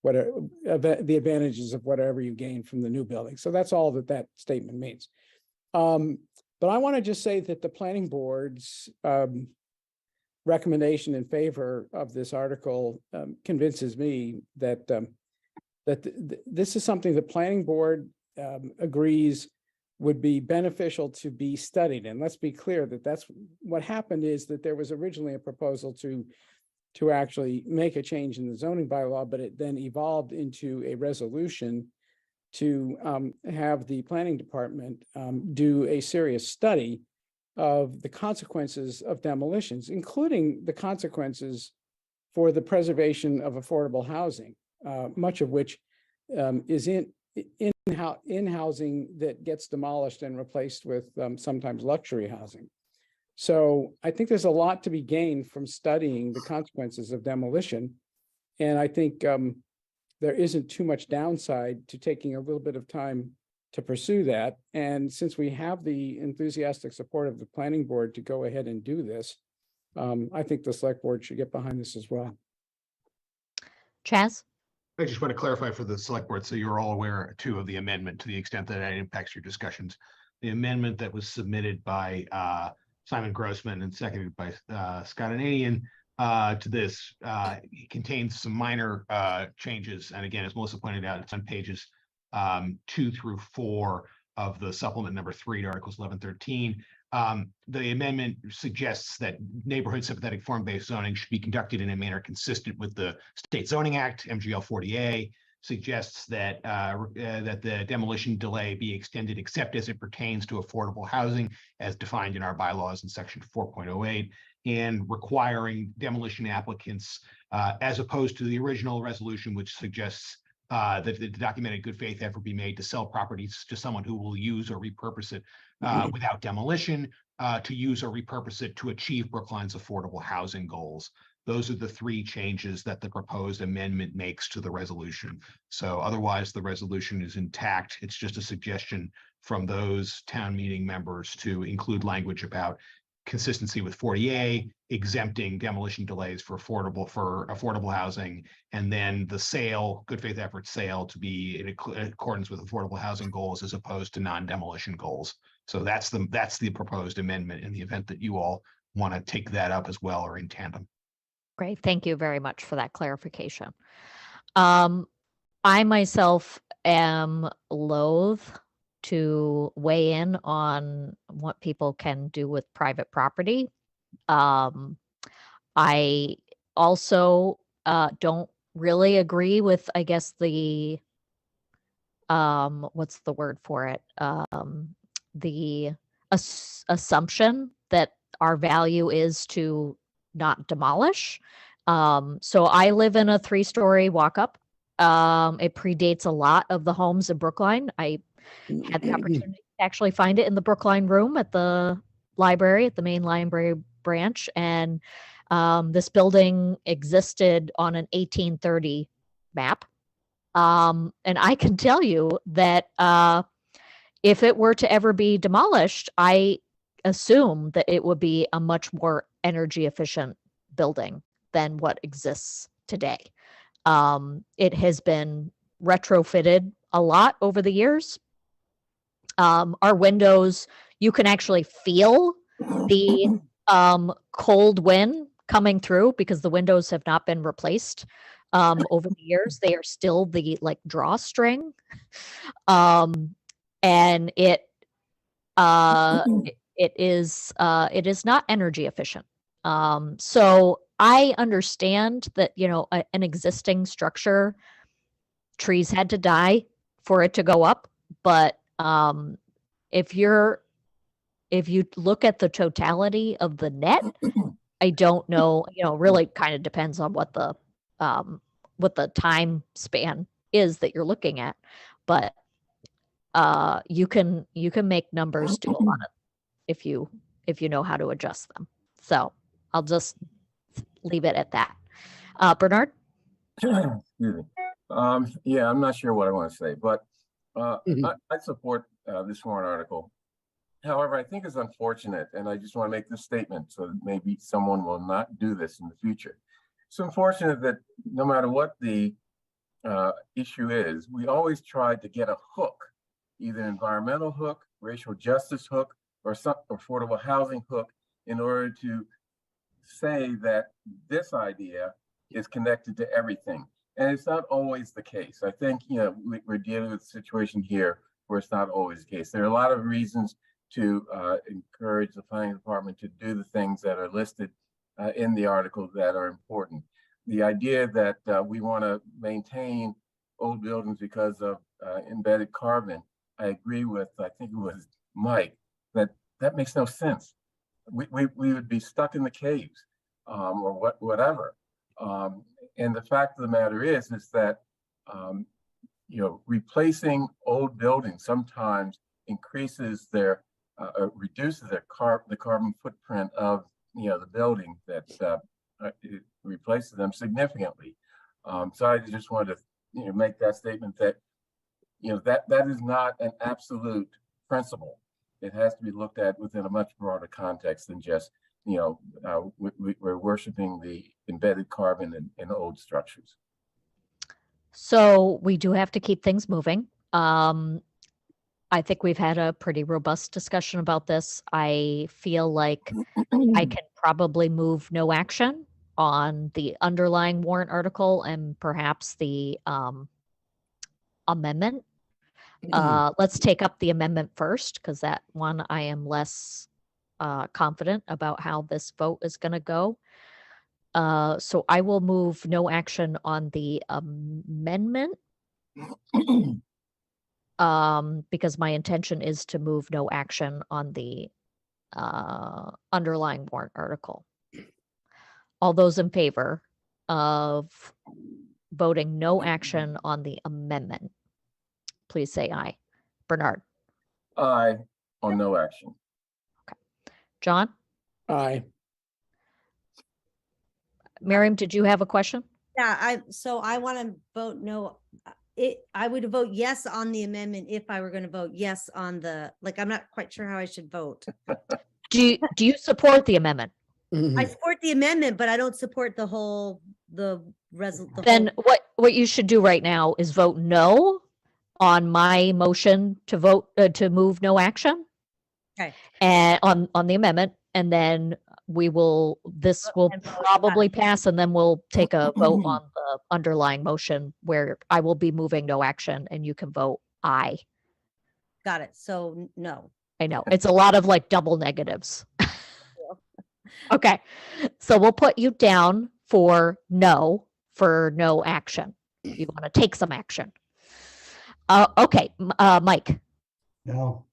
whatever the advantages of whatever you gain from the new building. So that's all that statement means. But I want to just say that the planning board's recommendation in favor of this article convinces me that this is something the planning board agrees would be beneficial to be studied. And let's be clear that that's what happened, is that there was originally a proposal to actually make a change in the zoning bylaw, but it then evolved into a resolution to have the planning department do a serious study of the consequences of demolitions, including the consequences for the preservation of affordable housing, much of which is in housing that gets demolished and replaced with sometimes luxury housing. So I think there's a lot to be gained from studying the consequences of demolition. And I think there isn't too much downside to taking a little bit of time to pursue that. And since we have the enthusiastic support of the planning board to go ahead and do this, I think the select board should get behind this as well. Chaz? I just want to clarify for the select board, so you're all aware too of the amendment to the extent that it impacts your discussions. The amendment that was submitted by Simon Grossman and seconded by Scott Ananian to this contains some minor changes. And again, as Melissa pointed out, it's on pages 2 through 4 of the supplement number 3 to Articles 11, 13. The amendment suggests that neighborhood sympathetic form-based zoning should be conducted in a manner consistent with the State Zoning Act, MGL 40A, suggests that that the demolition delay be extended except as it pertains to affordable housing as defined in our bylaws in section 4.08, and requiring demolition applicants, as opposed to the original resolution, which suggests that the documented good faith effort be made to sell properties to someone who will use or repurpose it without demolition, to use or repurpose it to achieve Brookline's affordable housing goals. Those are the 3 changes that the proposed amendment makes to the resolution. So otherwise, the resolution is intact. It's just a suggestion from those town meeting members to include language about consistency with 40A, exempting demolition delays for affordable housing, and then the sale, good faith effort sale, to be in accordance with affordable housing goals as opposed to non-demolition goals. So that's the proposed amendment in the event that you all want to take that up as well or in tandem. Great. Thank you very much for that clarification. I myself am loath to weigh in on what people can do with private property. I also don't really agree with, I guess, the what's the word for it? The assumption that our value is to not demolish. So I live in a 3-story walk-up. It predates a lot of the homes in Brookline. I had the opportunity to actually find it in the Brookline room at the library, at the main library branch. And this building existed on an 1830 map. And I can tell you that if it were to ever be demolished, I assume that it would be a much more energy efficient building than what exists today. It has been retrofitted a lot over the years. Our windows, you can actually feel the cold wind coming through because the windows have not been replaced over the years. They are still the drawstring. And it is not energy efficient. So I understand that, an existing structure, trees had to die for it to go up. But if you look at the totality of the net, I don't know, really kind of depends on what the time span is that you're looking at. But you can make numbers do a lot of if you know how to adjust them. So I'll just leave it at that. Bernard? Excuse me. Yeah, I'm not sure what I want to say, but I support this warrant article. However, I think it's unfortunate, and I just want to make this statement so that maybe someone will not do this in the future. It's unfortunate that no matter what the issue is, we always try to get a hook, either environmental hook, racial justice hook, or some affordable housing hook in order to say that this idea is connected to everything. And it's not always the case. I think, we're dealing with a situation here where it's not always the case. There are a lot of reasons to encourage the planning department to do the things that are listed in the article that are important. The idea that we want to maintain old buildings because of embedded carbon, I agree with, I think it was Mike, that makes no sense. We would be stuck in the caves or whatever. And the fact of the matter is that, replacing old buildings sometimes increases their, reduces the carbon footprint of, the building that it replaces them significantly. So I just wanted to, make that statement that, that is not an absolute principle. It has to be looked at within a much broader context than just, we're worshiping the embedded carbon in old structures. So we do have to keep things moving. I think we've had a pretty robust discussion about this. I feel like I can probably move no action on the underlying warrant article and perhaps the amendment. Let's take up the amendment first, because that one I am less confident about how this vote is going to go. So I will move no action on the amendment because my intention is to move no action on the underlying warrant article. All those in favor of voting no action on the amendment, please say aye. Bernard? Aye on no action. John? Aye. Miriam, did you have a question? Yeah, so I want to vote no. I would vote yes on the amendment if I were going to vote yes on I'm not quite sure how I should vote. Do you support the amendment? I support the amendment, but I don't support the whole, Then what you should do right now is vote no on my motion to vote, to move no action. Okay. And on the amendment, and then this will probably pass, and then we'll take a vote on the underlying motion where I will be moving no action and you can vote aye. Got it. So no. I know, it's a lot of double negatives. Okay, so we'll put you down for no action. You want to take some action. Okay, Mike. No.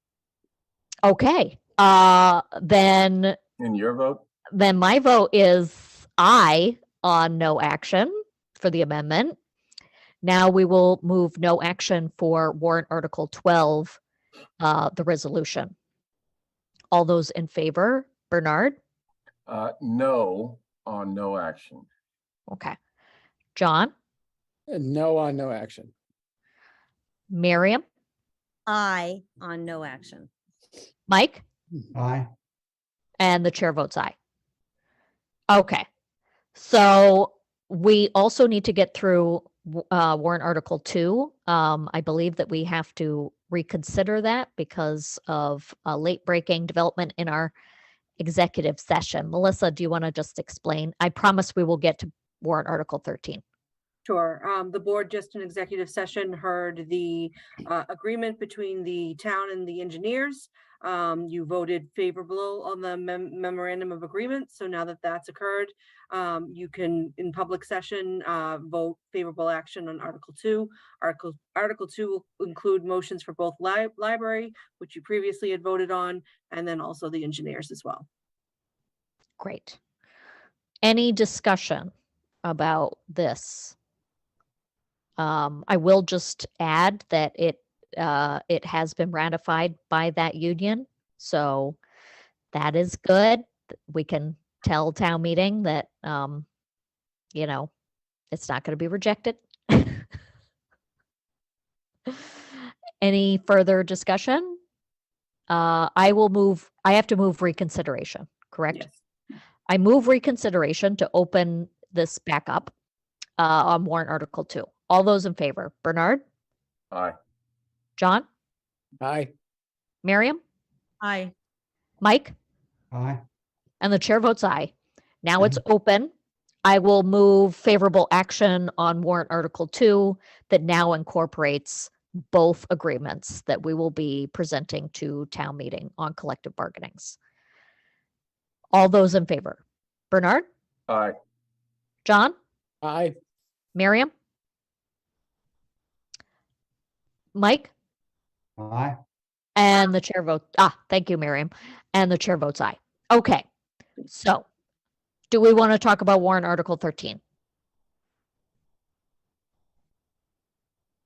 Okay, then And your vote? Then my vote is aye on no action for the amendment. Now we will move no action for warrant article 12, the resolution. All those in favor, Bernard? No on no action. Okay. John? No on no action. Miriam? Aye on no action. Mike? Aye. And the chair votes aye. Okay. So we also need to get through warrant article 2. I believe that we have to reconsider that because of a late breaking development in our executive session. Melissa, do you want to just explain? I promise we will get to warrant article 13. Sure. The board just in executive session heard the agreement between the town and the engineers. You voted favorable on the memorandum of agreement. So now that that's occurred, you can, in public session, vote favorable action on Article 2. Article 2 will include motions for both library, which you previously had voted on, and then also the engineers as well. Great. Any discussion about this? I will just add that it has been ratified by that union, so that is good. We can tell town meeting that it's not going to be rejected. Any further discussion? I have to move reconsideration, correct? Yes. I move reconsideration to open this back up on warrant article 2. All those in favor, Bernard? Aye. John? Aye. Miriam? Aye. Mike? Aye. And the chair votes aye. Now it's open. I will move favorable action on warrant Article 2 that now incorporates both agreements that we will be presenting to town meeting on collective bargainings. All those in favor? Bernard, Aye. John, Aye. Miriam, Mike, Aye. and the chair votes. Thank you, Miriam. And the chair votes aye. Okay. So do we want to talk about warrant Article 13?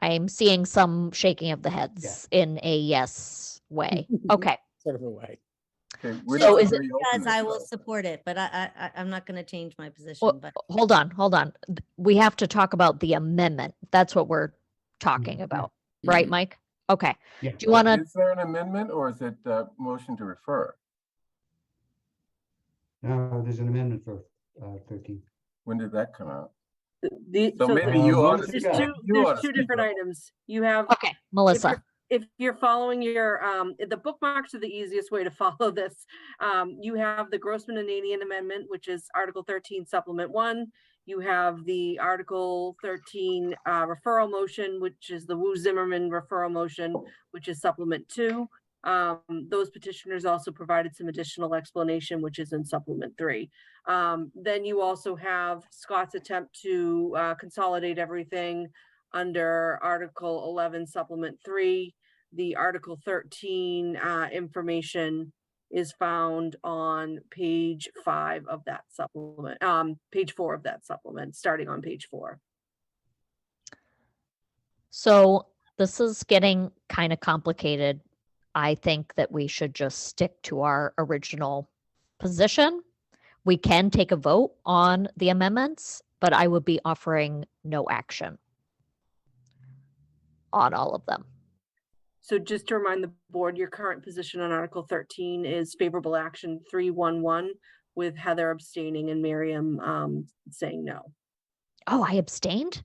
I'm seeing some shaking of the heads in a yes way. Okay. Sort of a way. Okay. So is it- Because I will support it, but I'm not going to change my position, Well, but hold on. We have to talk about the amendment. That's what we're talking about, right, Mike? Okay. Yeah. Do you want to, Is there an amendment or is it motion to refer? No, there's an amendment for 13. When did that come out? The, So so maybe you ought to. There's there's speak- two, you ought there's to two speak different up. items. You have, okay, Melissa. if you're following your, the bookmarks are the easiest way to follow this. You have the Grossman and Nadian amendment, which is Article 13 Supplement 1. You have the Article 13 referral motion, which is the Wu Zimmerman referral motion, which is Supplement 2. Those petitioners also provided some additional explanation, which is in Supplement 3. Then you also have Scott's attempt to consolidate everything under Article 11 Supplement 3. The Article 13 information is found on page 5 of that supplement, page 4 of that supplement, starting on page 4. So this is getting kind of complicated. I think that we should just stick to our original position. We can take a vote on the amendments, but I would be offering no action on all of them. So just to remind the board, your current position on Article 13 is favorable action 311, with Heather abstaining and Miriam saying no. Oh, I abstained?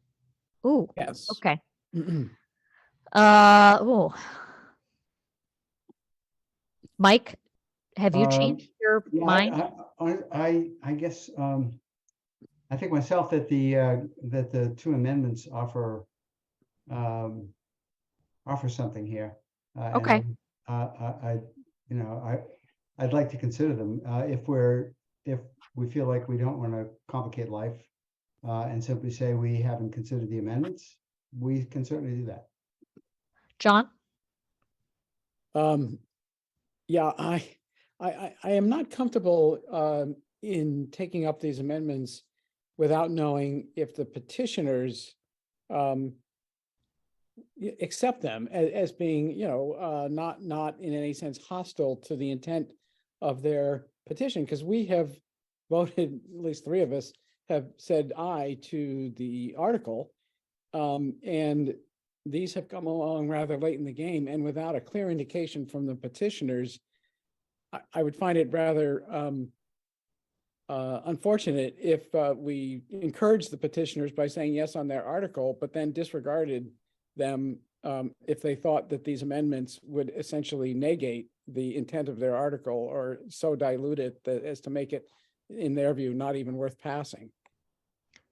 Ooh, Yes. okay. Oh. Mike, have you changed your Yeah, mind? I guess, I think myself that the two amendments offer something here. Okay. I'd like to consider them, if we feel like we don't want to complicate life, and simply say we haven't considered the amendments, we can certainly do that. John? Yeah, I am not comfortable in taking up these amendments without knowing if the petitioners accept them as being, not in any sense hostile to the intent of their petition, because we have voted, at least 3 of us have said aye to the article. And these have come along rather late in the game, and without a clear indication from the petitioners, I would find it rather unfortunate if we encouraged the petitioners by saying yes on their article, but then disregarded them if they thought that these amendments would essentially negate the intent of their article or so dilute it as to make it, in their view, not even worth passing.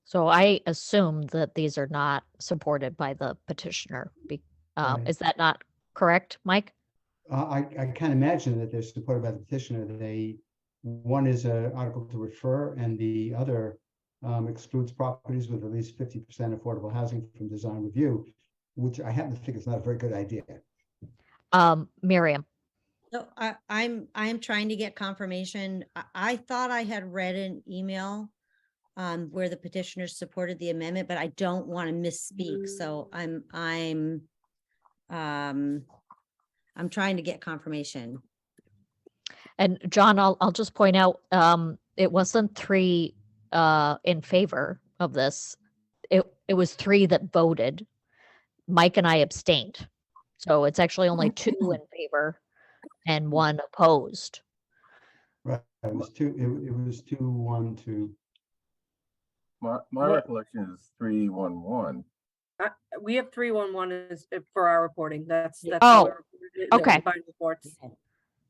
So I assume that these are not supported by the petitioner. Right. Is that not correct, Mike? I can't imagine that they're supported by the petitioner. One is an article to refer, and the other excludes properties with at least 50% affordable housing from design review, which I happen to think is not a very good idea. Miriam? so I'm trying to get confirmation. I thought I had read an email where the petitioners supported the amendment, but I don't want to misspeak. So I'm trying to get confirmation. And John, I'll just point out, it wasn't 3 in favor of this. It was 3 that voted. Mike and I abstained. So it's actually only 2 in favor and 1 opposed. Right, it was 2-1-2. My recollection is 311. We have 311 as for our reporting. That's Oh, how we reported it in the okay. combined reports.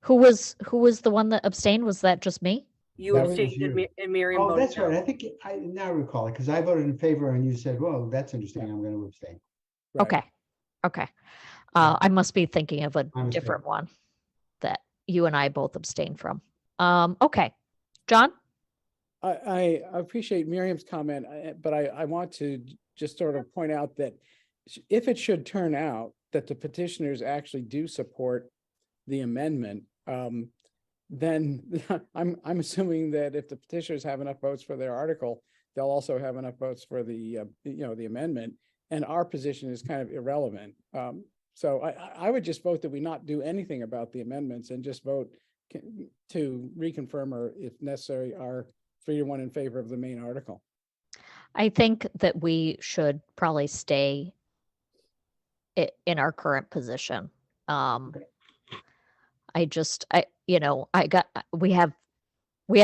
Who was the one that abstained? Was that just me? You That was abstained and you. and Miriam Oh, voted that's right. no. I think I now recall it because I voted in favor and you said, "Well, that's interesting. I'm going to abstain." Right. Okay, okay. Yeah. I must be thinking of a My mistake. different one that you and I both abstained from. Okay, John? I appreciate Miriam's comment, but I want to just sort of point out that if it should turn out that the petitioners actually do support the amendment, then I'm assuming that if the petitioners have enough votes for their article, they'll also have enough votes for the, the amendment, and our position is kind of irrelevant. So I would just vote that we not do anything about the amendments and just vote to reconfirm or if necessary, our 3-1 in favor of the main article. I think that we should probably stay in our current position. We have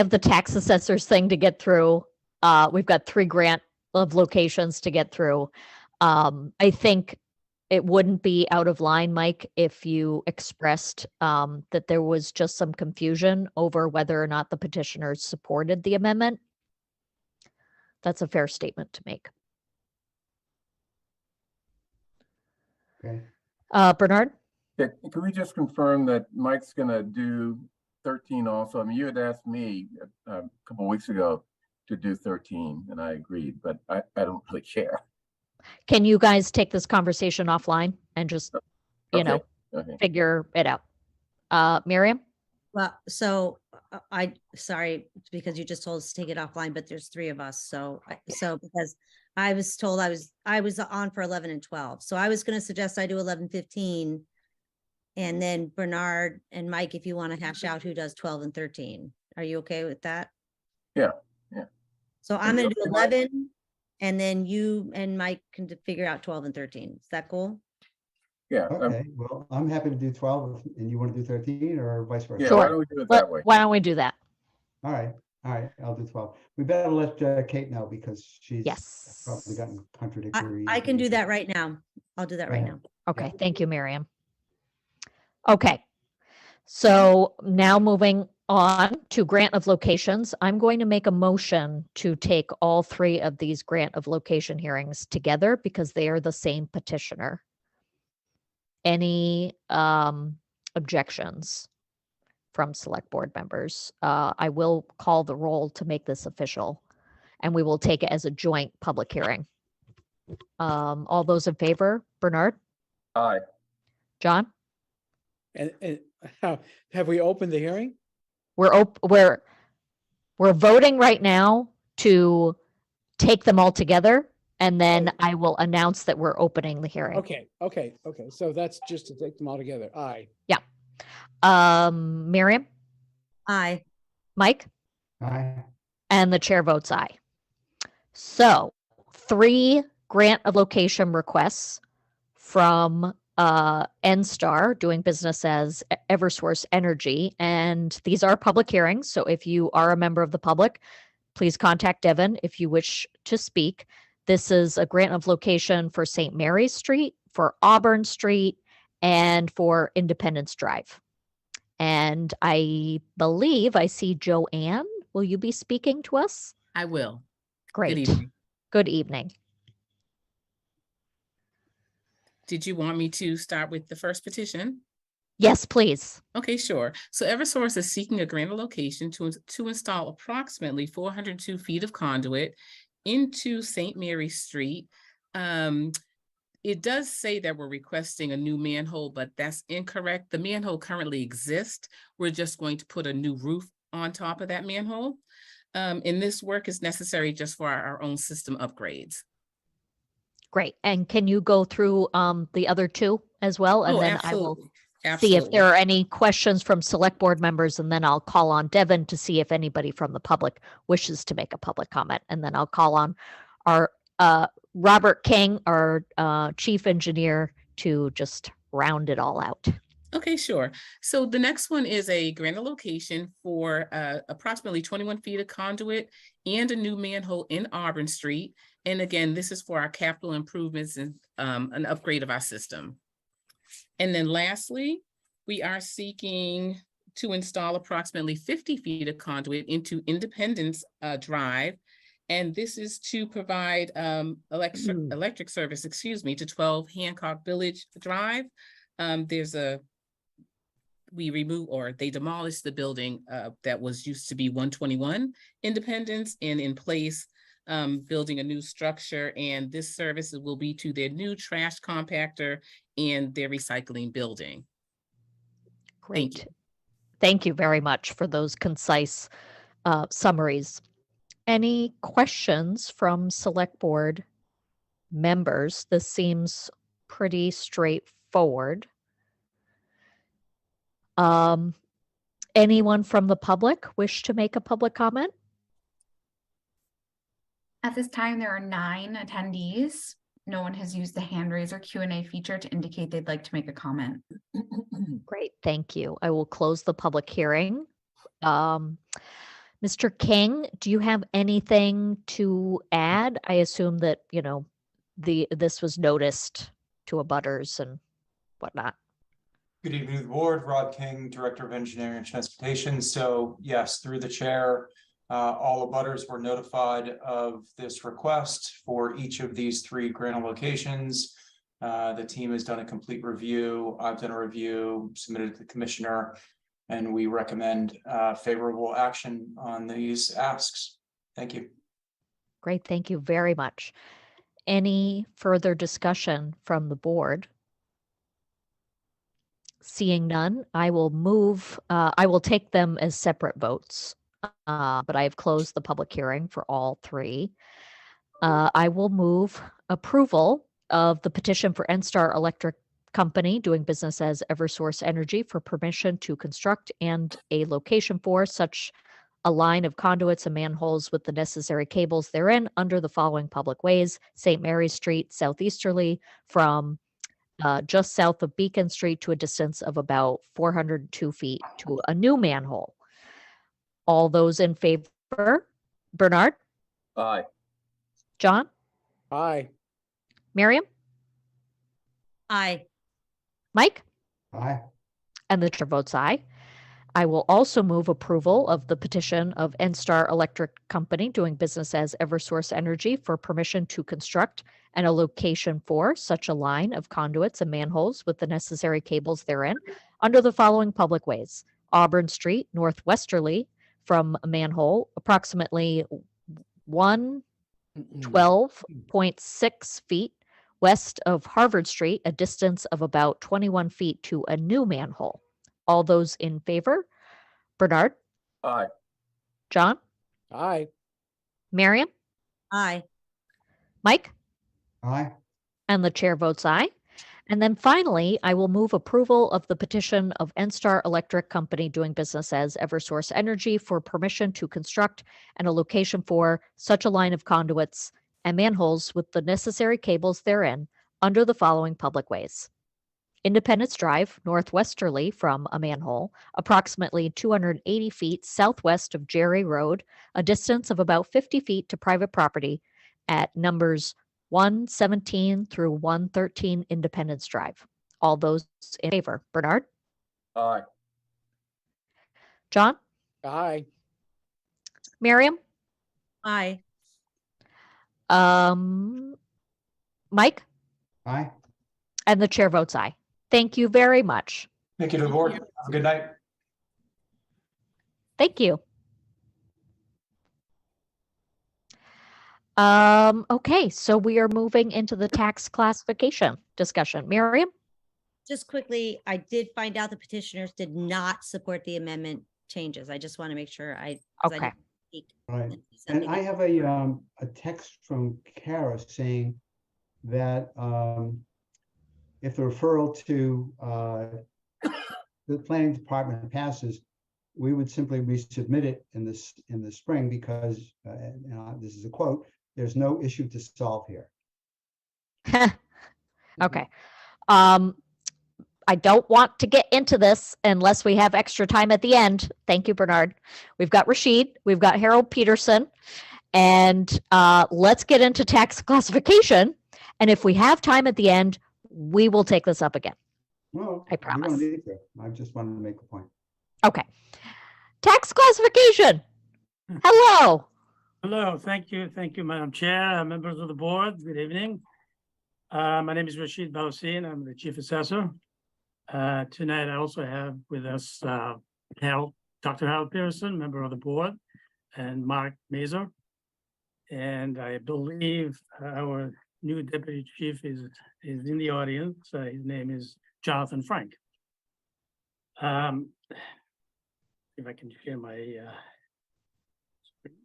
the tax assessors thing to get through. We've got 3 grant of locations to get through. I think it wouldn't be out of line, Mike, if you expressed that there was just some confusion over whether or not the petitioners supported the amendment. That's a fair statement to make. Okay. Bernard? Yeah, can we just confirm that Mike's gonna do 13 also? I mean, you had asked me a couple of weeks ago to do 13 and I agreed, but I don't really care. Can you guys take this conversation offline and just, Okay. figure it out? Miriam? Well, so sorry, because you just told us to take it offline, but there's 3 of us. So because I was told I was on for 11 and 12. So I was going to suggest I do 11, 15. And then Bernard and Mike, if you want to hash out who does 12 and 13. Are you okay with that? Yeah. So I'm going to do Okay, Mike? 11 and then you and Mike can figure out 12 and 13. Is that cool? Yeah. Okay, well, I'm happy to do 12 and you want to do 13 or vice versa? Yeah, Sure. why don't we do it that way? Why don't we do that? All right, I'll do 12. We better let Kate know because she's Yes. probably gotten contradictory. I can do that right now. I'll do that right Yeah. now. Okay, thank you, Miriam. Okay, so now moving on to grant of locations, I'm going to make a motion to take all 3 of these grant of location hearings together because they are the same petitioner. Any objections from select board members? I will call the roll to make this official, and we will take it as a joint public hearing. All those in favor, Bernard, Aye. John? And have we opened the hearing? We're voting right now to take them all together, and then I will announce that we're opening the hearing. Okay. So that's just to take them all together. Aye. Miriam, Aye. Mike, Aye. and the chair votes aye. So 3 grant of location requests from NSTAR, doing business as Eversource Energy, and these are public hearings. So if you are a member of the public, please contact Devin if you wish to speak. This is a grant of location for St. Mary's Street, for Auburn Street, and for Independence Drive. And I believe I see Joanne. Will you be speaking to us? I will. Great. Good evening. Good evening. Did you want me to start with the first petition? Yes, please. Okay, sure. So Eversource is seeking a grant of location to install approximately 402 feet of conduit into St. Mary's Street. It does say that we're requesting a new manhole, but that's incorrect. The manhole currently exists. We're just going to put a new roof on top of that manhole. And this work is necessary just for our own system upgrades. Great. And can you go through the other 2 as well? And then I will see if there are any questions from select board members, and then I'll call on Devin to see if anybody from the public wishes to make a public comment. And then I'll call on our Robert King, our chief engineer, to just round it all out. Okay, sure. So the next one is a grant of location for approximately 21 feet of conduit and a new manhole in Auburn Street. And again, this is for our capital improvements and an upgrade of our system. And then lastly, we are seeking to install approximately 50 feet of conduit into Independence Drive. And this is to provide electric service, to 12 Hancock Village Drive. They demolished the building that was used to be 121 Independence, and in place building a new structure, and this service will be to their new trash compactor and their recycling building. Great. Thank you very much for those concise summaries. Any questions from select board members? This seems pretty straightforward. Anyone from the public wish to make a public comment? At this time, there are 9 attendees. No one has used the hand raise or Q&A feature to indicate they'd like to make a comment. Great, thank you. I will close the public hearing. Mr. King, do you have anything to add? I assume that, this was noticed to abutters and whatnot. Good evening to the board. Rod King, Director of Engineering and Transportation. So yes, through the chair, all abutters were notified of this request for each of these 3 grant locations. The team has done a complete review. I've done a review, submitted to the commissioner, and we recommend favorable action on these asks. Thank you. Great, thank you very much. Any further discussion from the board? Seeing none, I will take them as separate votes, but I have closed the public hearing for all 3. I will move approval of the petition for NSTAR Electric Company doing business as Eversource Energy for permission to construct and a location for such a line of conduits and manholes with the necessary cables therein under the following public ways: St. Mary Street southeasterly from just south of Beacon Street to a distance of about 402 feet to a new manhole. All those in favor? Bernard? Aye. John? Aye. Miriam? Aye. Mike? Aye. And the chair votes aye. I will also move approval of the petition of NSTAR Electric Company doing business as Eversource Energy for permission to construct and a location for such a line of conduits and manholes with the necessary cables therein under the following public ways: Auburn Street northwesterly from a manhole approximately 112.6 feet west of Harvard Street, a distance of about 21 feet to a new manhole. All those in favor? Bernard? Aye. John? Aye. Miriam? Aye. Mike? Aye. And the chair votes aye. And then finally, I will move approval of the petition of NSTAR Electric Company doing business as Eversource Energy for permission to construct and a location for such a line of conduits and manholes with the necessary cables therein under the following public ways: Independence Drive northwesterly from a manhole, approximately 280 feet southwest of Jerry Road, a distance of about 50 feet to private property at numbers 117 through 113 Independence Drive. All those in favor? Bernard? Aye. John? Aye. Miriam? Aye. Mike? Aye. And the chair votes aye. Thank you very much. Thank you to the board. Have a good night. Thank you. Okay, so we are moving into the tax classification discussion. Miriam? Just quickly, I did find out the petitioners did not support the amendment changes. I just want to make sure 'cause I Okay. didn't speak. Right. and see And something I else. have a text from Kara saying that if the referral to the planning department passes, we would simply resubmit it in the spring because, this is a quote, "There's no issue to solve here." Okay. I don't want to get into this unless we have extra time at the end. Thank you, Bernard. We've got Rashid, we've got Harold Peterson, and let's get into tax classification. And if we have time at the end, we will take this up again. Well, I you don't promise. need to. I just wanted to make a point. Okay. Tax classification. Hello. Hello, thank you, Madam Chair, members of the board, good evening. My name is Rashid Balsin, I'm the Chief Assessor. Tonight I also have with us Dr. Harold Pearson, member of the board, and Mark Mazur. And I believe our new Deputy Chief is in the audience. His name is Jonathan Frank. If I can share my screen.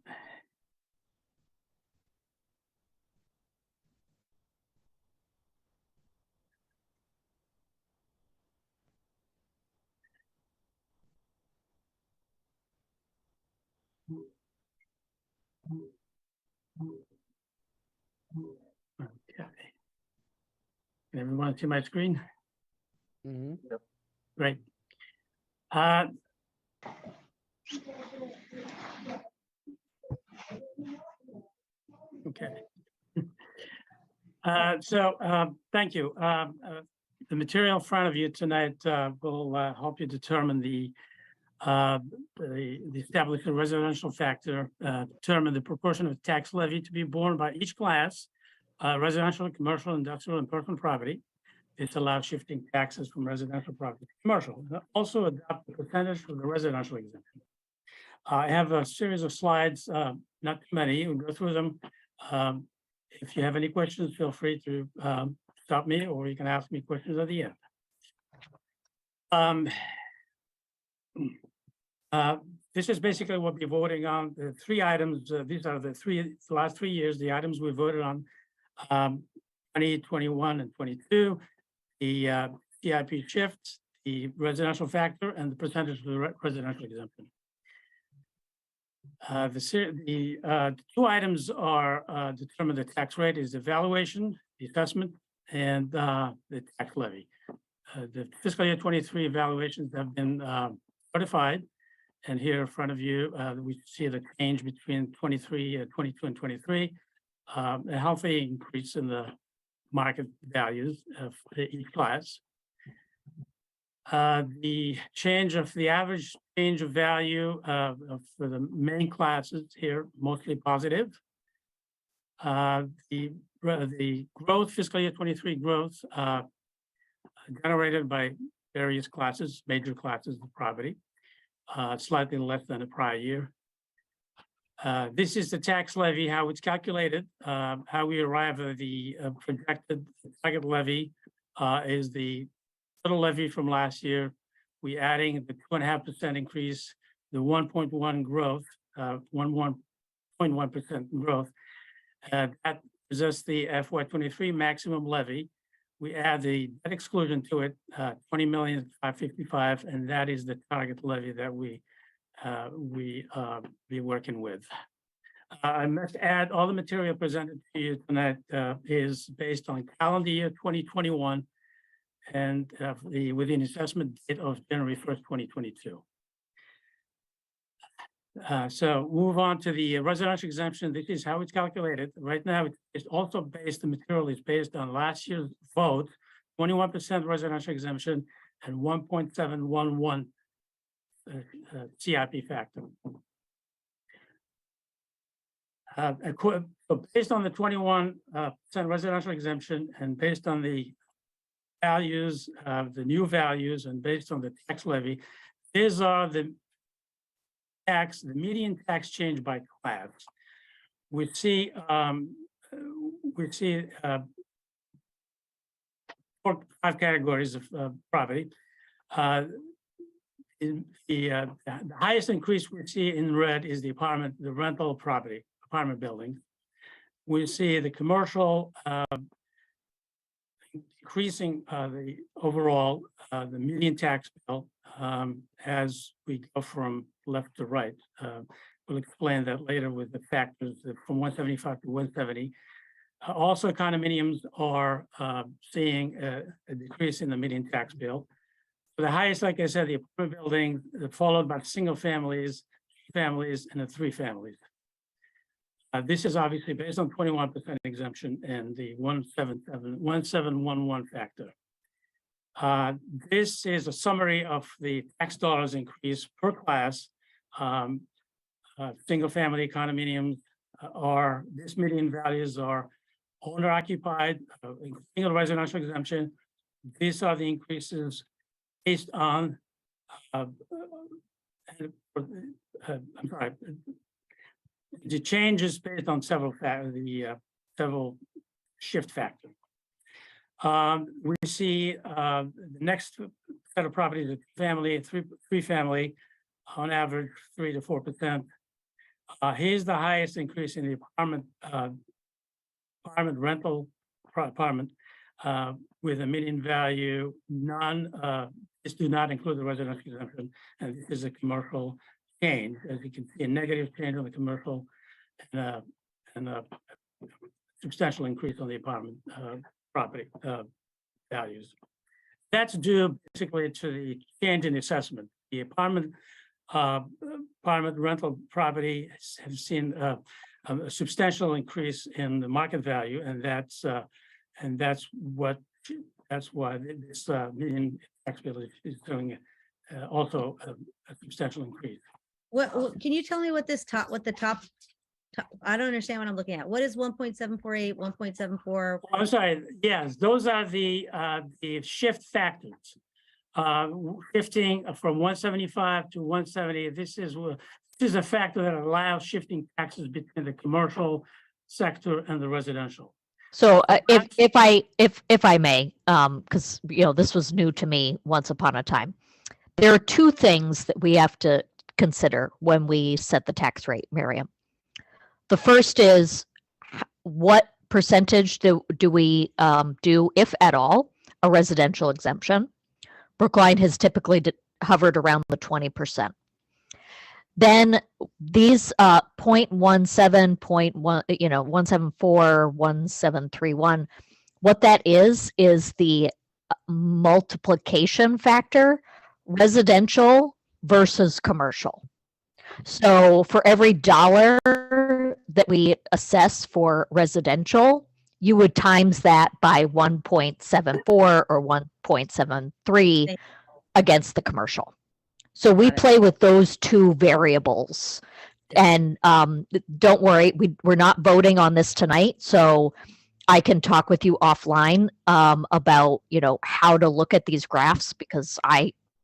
Okay. Can everyone see my screen? Great. Okay. Thank you. The material in front of you tonight will help you determine the establishment residential factor, determine the proportion of tax levy to be borne by each class, residential, commercial, industrial, and personal property. This allows shifting taxes from residential property to commercial. Also adopt the percentage for the residential exemption. I have a series of slides, not too many, we'll go through them. If you have any questions, feel free to stop me, or you can ask me questions at the end. This is basically what we're voting on. The three items, these are the last 3 years, the items we voted on, 20, 21, and 22. The CIP shift, the residential factor, and the percentage of the residential exemption. The two items are determine the tax rate is the valuation, the assessment, and the tax levy. The fiscal year 23 evaluations have been certified, and here in front of you, we see the change between 22 and 23, a healthy increase in the market values of each class. The change of the average change of value for the main classes here, mostly positive. The growth, fiscal year 23 growth generated by various classes, major classes of property, slightly less than the prior year. This is the tax levy, how it's calculated, how we arrive at the projected target levy is the total levy from last year. We adding the 2.5% increase, the 1.1 growth, 1.1% growth. That is just the FY23 maximum levy. We add the debt exclusion to it, 20,555,000, and that is the target levy that we be working with. I must add, all the material presented to you tonight is based on calendar year 2021 and within assessment date of January 1st, 2022. So move on to the residential exemption. This is how it's calculated. Right now, it's also based, the material is based on last year's vote, 21% residential exemption and 1.711 CIP factor. So based on the 21% residential exemption and based on the values, the new values, and based on the tax levy, these are the median tax change by class. We see 5 categories of property. The highest increase we see in red is the rental property, apartment buildings. We see the commercial increasing the overall, the median tax bill as we go from left to right. We'll explain that later with the factors from 175 to 170. Also, condominiums are seeing a decrease in the median tax bill. The highest, like I said, the apartment building, followed by single families, and the 3 families. This is obviously based on 21% exemption and the 1711 factor. This is a summary of the tax dollars increase per class. Single-family condominiums this median values are owner-occupied, single residential exemption. These are the increases based on, I'm sorry, the changes based on several several shift factors. We see the next set of properties, a family, three family, on average 3 to 4%. Here's the highest increase in the apartment rental apartment with a median value. This do not include the residential exemption, and this is a commercial change. As you can see, a negative change on the commercial and a substantial increase on the apartment property values. That's due basically to the change in assessment. The apartment rental property has seen a substantial increase in the market value, and that's why this median tax bill is doing also a substantial increase. What can you tell me what the top, I don't understand what I'm looking at. What is 1.748, 1.74? I'm sorry. Yes, those are the shift factors. Shifting from 175 to 170. This is a factor that allows shifting taxes between the commercial sector and the residential. So if I may, because this was new to me once upon a time, there are two things that we have to consider when we set the tax rate, Miriam. The first is what percentage do we do, if at all, a residential exemption. Brookline has typically hovered around the 20%. Then these 0.17, 174, 1731, what that is the multiplication factor, residential versus commercial. So for every dollar that we assess for residential, you would times that by 1.74 or 1.73 against the commercial. So we play with those two variables. And don't worry, we're not voting on this tonight. So I can talk with you offline about, how to look at these graphs, because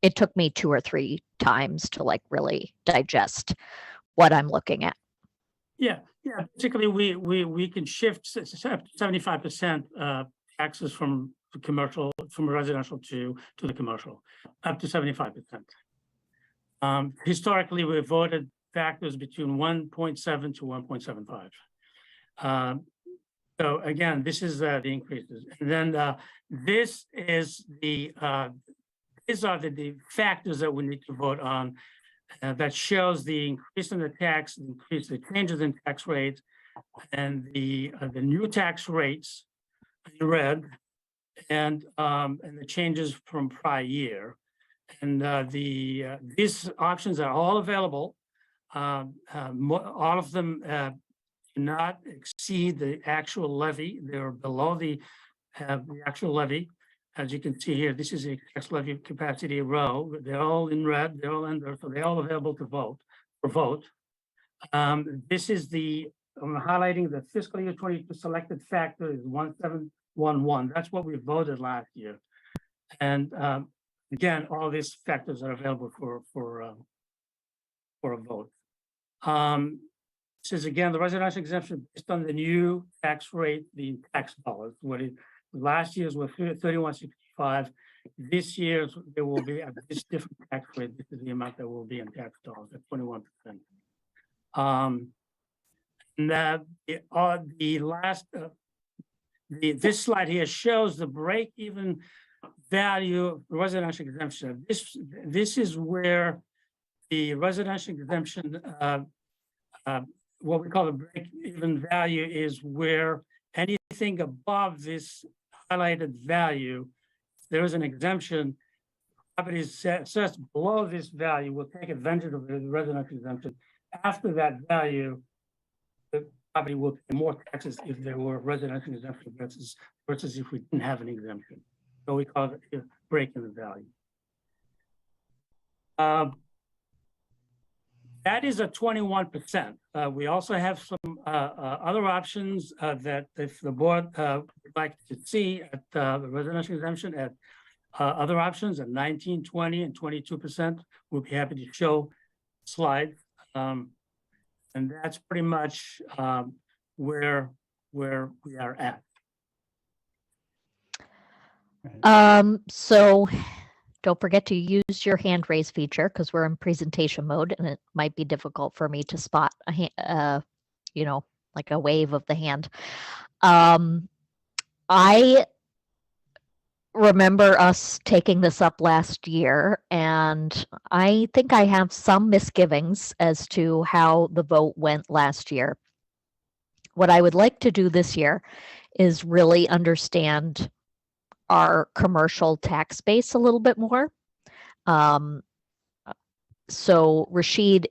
it took me 2 or 3 times to really digest what I'm looking at. Yeah. Particularly, we can shift 75% taxes from residential to the commercial, up to 75%. Historically, we voted factors between 1.7 to 1.75. So again, this is the increases, and then these are the factors that we need to vote on. That shows the increase in the tax, the changes in tax rates, and the new tax rates in red, and the changes from prior year. And these options are all available. All of them do not exceed the actual levy. They're below the actual levy. As you can see here, this is a tax levy capacity row. They're all in red. They're all under, so they're all available to vote. This is I'm highlighting the fiscal year 22 selected factor is 1711. That's what we voted last year. And again, all these factors are available for a vote. This is again the residential exemption based on the new tax rate, the tax dollars. Last year's were 3165. This year's there will be at this different tax rate. This is the amount that will be in tax dollars at 21%. This slide here shows the break-even value of residential exemption. This is where the residential exemption, what we call the break-even value, is where anything above this highlighted value, there is an exemption. Properties assessed below this value will take advantage of the residential exemption. After that value, the property will pay more taxes if there were residential exemption versus if we didn't have an exemption. So we call it a break in the value. That is a 21%. We also have some other options that if the board would like to see at the residential exemption at other options at 19, 20, and 22%. We'll be happy to show slides. And that's pretty much where we are at. So don't forget to use your hand raise feature because we're in presentation mode and it might be difficult for me to spot a hand, you know, like a wave of the hand. I remember us taking this up last year, and I think I have some misgivings as to how the vote went last year. What I would like to do this year is really understand our commercial tax base a little bit more. So Rashid,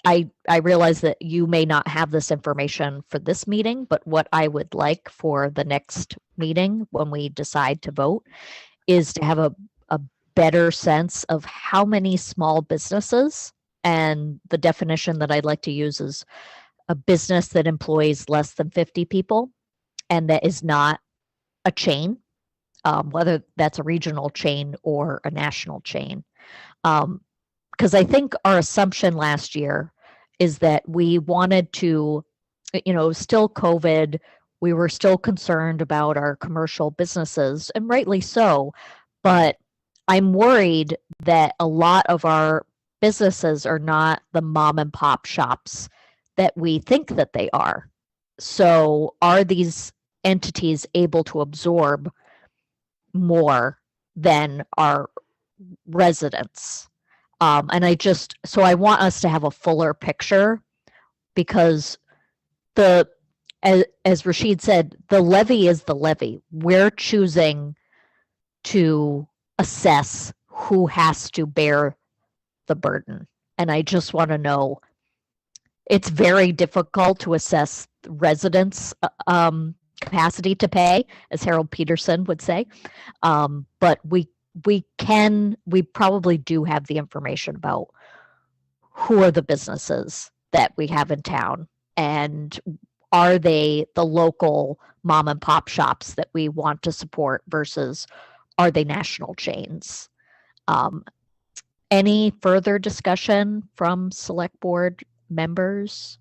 I realize that you may not have this information for this meeting, but what I would like for the next meeting when we decide to vote is to have a better sense of how many small businesses, and the definition that I'd like to use is a business that employs less than 50 people and that is not a chain, whether that's a regional chain or a national chain. Because I think our assumption last year is that we wanted to, you know, still COVID, we were still concerned about our commercial businesses, and rightly so, but I'm worried that a lot of our businesses are not the mom and pop shops that we think that they are. So are these entities able to absorb more than our residents? And I want us to have a fuller picture, because as Rashid said, the levy is the levy. We're choosing to assess who has to bear the burden. And I just want to know, it's very difficult to assess residents' capacity to pay, as Harold Peterson would say. But we probably do have the information about who are the businesses that we have in town, and are they the local mom and pop shops that we want to support versus are they national chains? Any further discussion from select board members?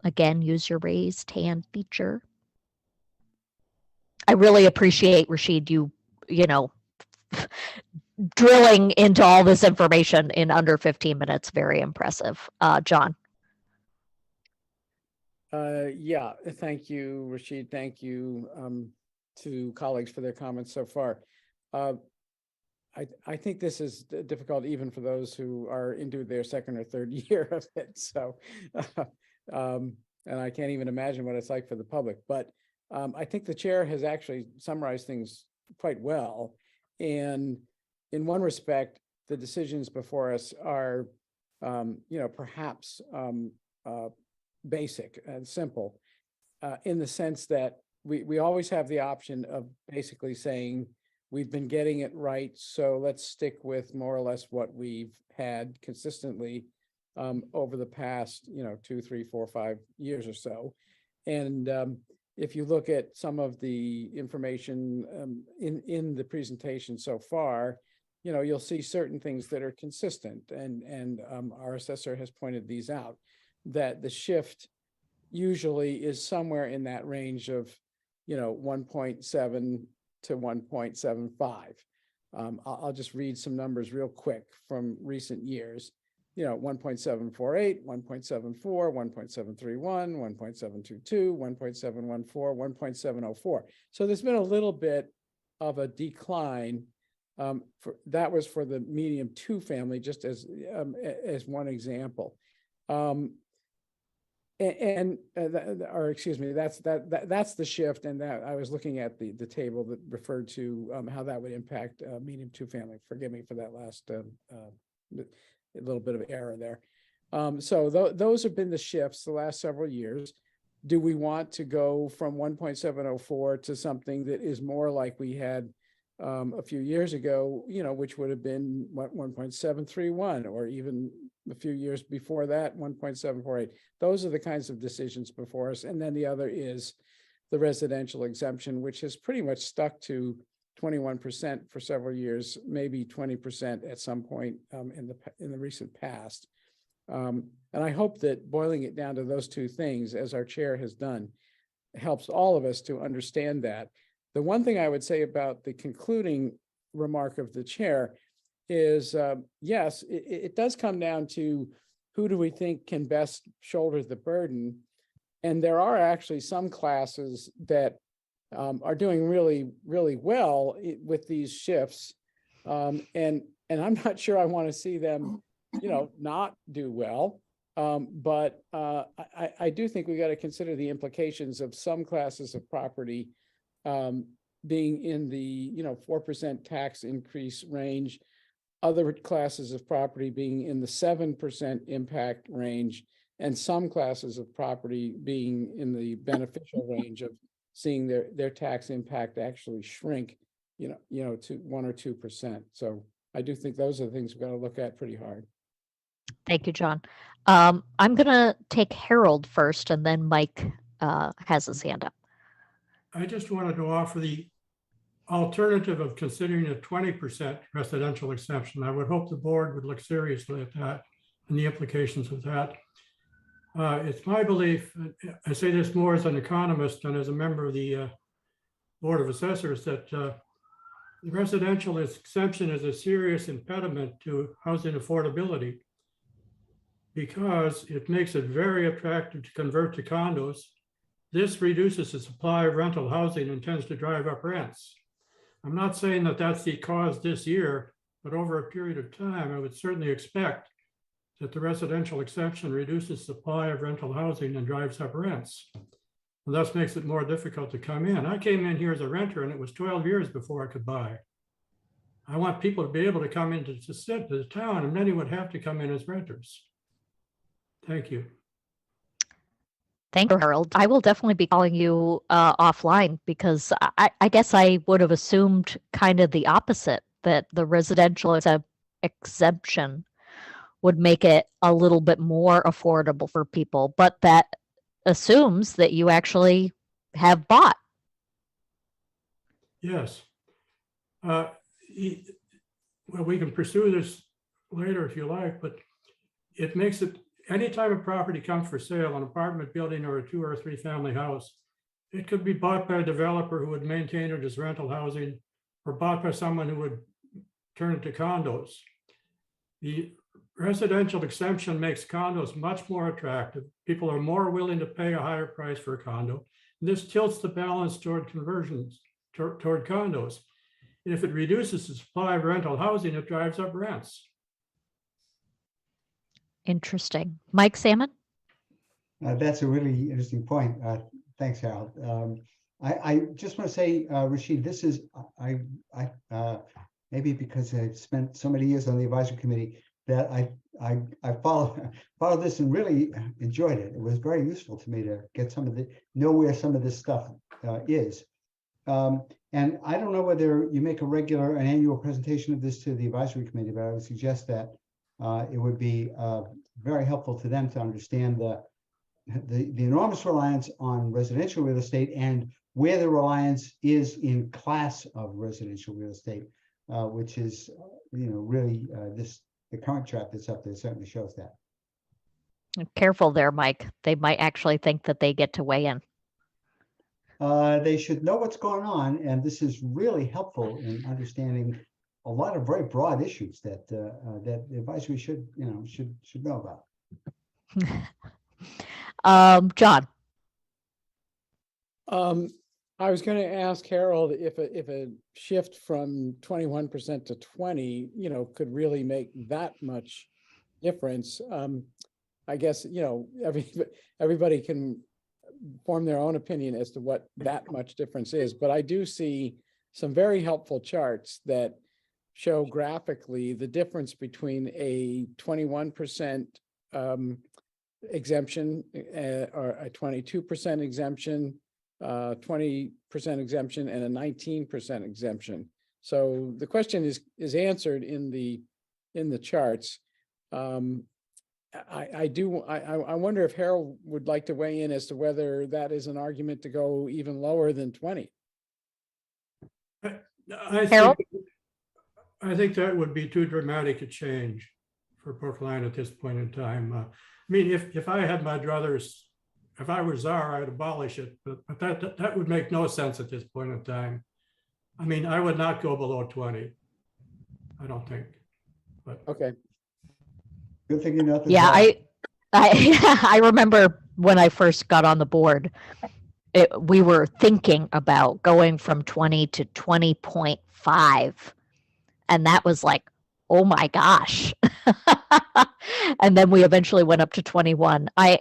Again, use your raised hand feature. I really appreciate, Rashid, you know, drilling into all this information in under 15 minutes. Very impressive. John. Yeah, thank you, Rashid. Thank you to colleagues for their comments so far. I think this is difficult even for those who are into their second or third year of it. So, and I can't even imagine what it's like for the public. But I think the chair has actually summarized things quite well. And in one respect, the decisions before us are, you know, perhaps basic and simple, in the sense that we always have the option of basically saying, we've been getting it right, so let's stick with more or less what we've had consistently over the past, you know, 2, 3, 4, 5 years or so. And if you look at some of the information in the presentation so far, you know, you'll see certain things that are consistent, and our assessor has pointed these out, that the shift usually is somewhere in that range of, you know, 1.7 to 1.75. I'll just read some numbers real quick from recent years. You know, 1.748, 1.74, 1.731, 1.722, 1.714, 1.704. So there's been a little bit of a decline. That was for the medium 2 family, just as one example. Or excuse me, that's the shift, and that I was looking at the table that referred to how that would impact medium 2 family. Forgive me for that last a little bit of error there. So those have been the shifts the last several years. Do we want to go from 1.704 to something that is more like we had a few years ago, which would have been what, 1.731, or even a few years before that, 1.748. Those are the kinds of decisions before us. And then the other is the residential exemption, which has pretty much stuck to 21% for several years, maybe 20% at some point in the recent past. And I hope that boiling it down to those two things, as our chair has done, helps all of us to understand that. The one thing I would say about the concluding remark of the chair is, yes, it does come down to who do we think can best shoulder the burden. And there are actually some classes that are doing really, really well with these shifts. And I'm not sure I want to see them, not do well. But I do think we got to consider the implications of some classes of property being in the 4% tax increase range, other classes of property being in the 7% impact range, and some classes of property being in the beneficial range of seeing their tax impact actually shrink, to 1 or 2%. So I do think those are the things we've got to look at pretty hard. Thank you, John. I'm going to take Harold first, and then Mike has his hand up. I just wanted to offer the alternative of considering a 20% residential exemption. I would hope the board would look seriously at that and the implications of that. It's my belief, I say this more as an economist than as a member of the Board of Assessors, that the residential exemption is a serious impediment to housing affordability because it makes it very attractive to convert to condos. This reduces the supply of rental housing and tends to drive up rents. I'm not saying that that's the cause this year, but over a period of time, I would certainly expect that the residential exception reduces supply of rental housing and drives up rents. And thus makes it more difficult to come in. I came in here as a renter and it was 12 years before I could buy. I want people to be able to come into the town, and many would have to come in as renters. Thank you. Thank you, Harold. I will definitely be calling you offline because I guess I would have assumed kind of the opposite, that the residential exemption would make it a little bit more affordable for people, but that assumes that you actually have bought. Yes. Well, we can pursue this later if you like, but it makes it, anytime a property comes for sale, an apartment building or a 2 or 3 family house, it could be bought by a developer who would maintain it as rental housing or bought by someone who would turn it to condos. The residential exemption makes condos much more attractive. People are more willing to pay a higher price for a condo. And this tilts the balance toward conversions, toward condos. And if it reduces the supply of rental housing, it drives up rents. Interesting. Mike Salmon? That's a really interesting point. Thanks, Harold. I just want to say, Rashid, this is, maybe because I've spent so many years on the advisory committee, that I followed this and really enjoyed it. It was very useful to me to get know where some of this stuff is. And I don't know whether you make an annual presentation of this to the advisory committee, but I would suggest that it would be very helpful to them to understand the enormous reliance on residential real estate and where the reliance is in class of residential real estate, which is, really the current chart that's up there certainly shows that. Careful there, Mike. They might actually think that they get to weigh in. They should know what's going on, and this is really helpful in understanding a lot of very broad issues that that the advisory should know about. John. I was going to ask Harold if a shift from 21% to 20, could really make that much difference. I guess, everybody can form their own opinion as to what that much difference is, but I do see some very helpful charts that show graphically the difference between a 21% exemption or a 22% exemption, 20% exemption, and a 19% exemption. So the question is answered in the charts. I wonder if Harold would like to weigh in as to whether that is an argument to go even lower than 20. Harold? I think that would be too dramatic a change for Brookline at this point in time. I mean, if I had my druthers, if I were czar, I'd abolish it, but that would make no sense at this point in time. I mean, I would not go below 20. I don't think, but. Okay. Good thing you know. Yeah, I remember when I first got on the board, we were thinking about going from 20 to 20.5. And that was like, oh my gosh. And then we eventually went up to 21. I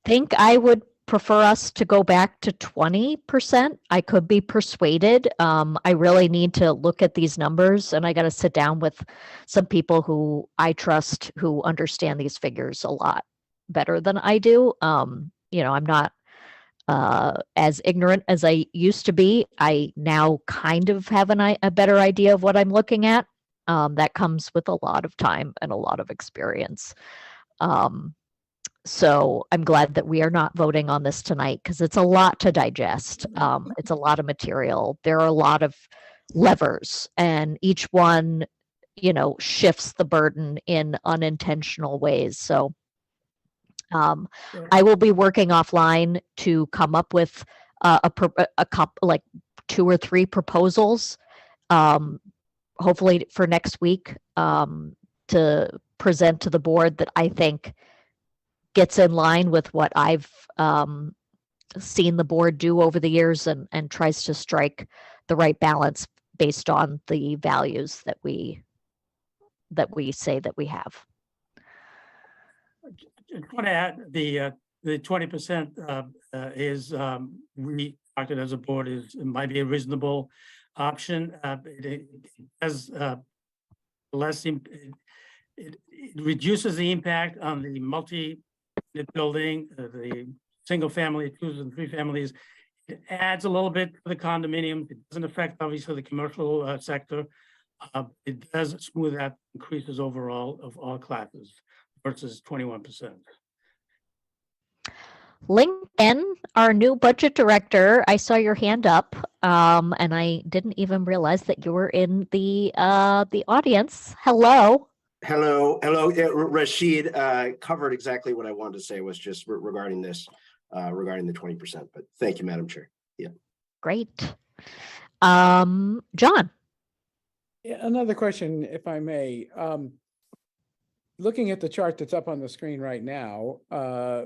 think I would prefer us to go back to 20%. I could be persuaded. I really need to look at these numbers, and I got to sit down with some people who I trust, who understand these figures a lot better than I do. I'm not as ignorant as I used to be. I now kind of have a better idea of what I'm looking at. That comes with a lot of time and a lot of experience. So I'm glad that we are not voting on this tonight, because it's a lot to digest. It's a lot of material. There are a lot of levers, and each one, shifts the burden in unintentional ways. So I will be working offline to come up with a couple, like 2 or 3 proposals, hopefully for next week, to present to the board that I think gets in line with what I've seen the board do over the years, and tries to strike the right balance based on the values that we say that we have. I want to add the 20% is we acted as a board it might be a reasonable option. It has less. It reduces the impact on the multi-building, the single family, 2s and 3 families. It adds a little bit to the condominium. It doesn't affect obviously the commercial sector. It does smooth out increases overall of all classes versus 21%. Lincoln, our new budget director, I saw your hand up, and I didn't even realize that you were in the audience. Hello. Hello. Yeah, Rashid covered exactly what I wanted to say, was just regarding this, regarding the 20%. But thank you, Madam Chair. Yeah. Great. John. Yeah, another question, if I may. Looking at the chart that's up on the screen right now,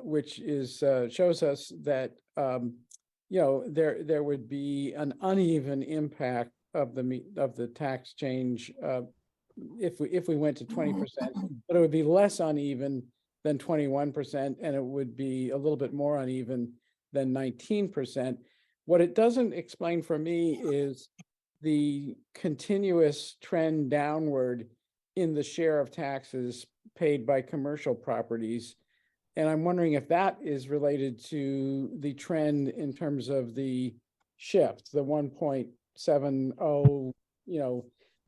which is shows us that there would be an uneven impact of the tax change if we went to 20%, but it would be less uneven than 21%, and it would be a little bit more uneven than 19%. What it doesn't explain for me is the continuous trend downward in the share of taxes paid by commercial properties. And I'm wondering if that is related to the trend in terms of the shift, the 1.70,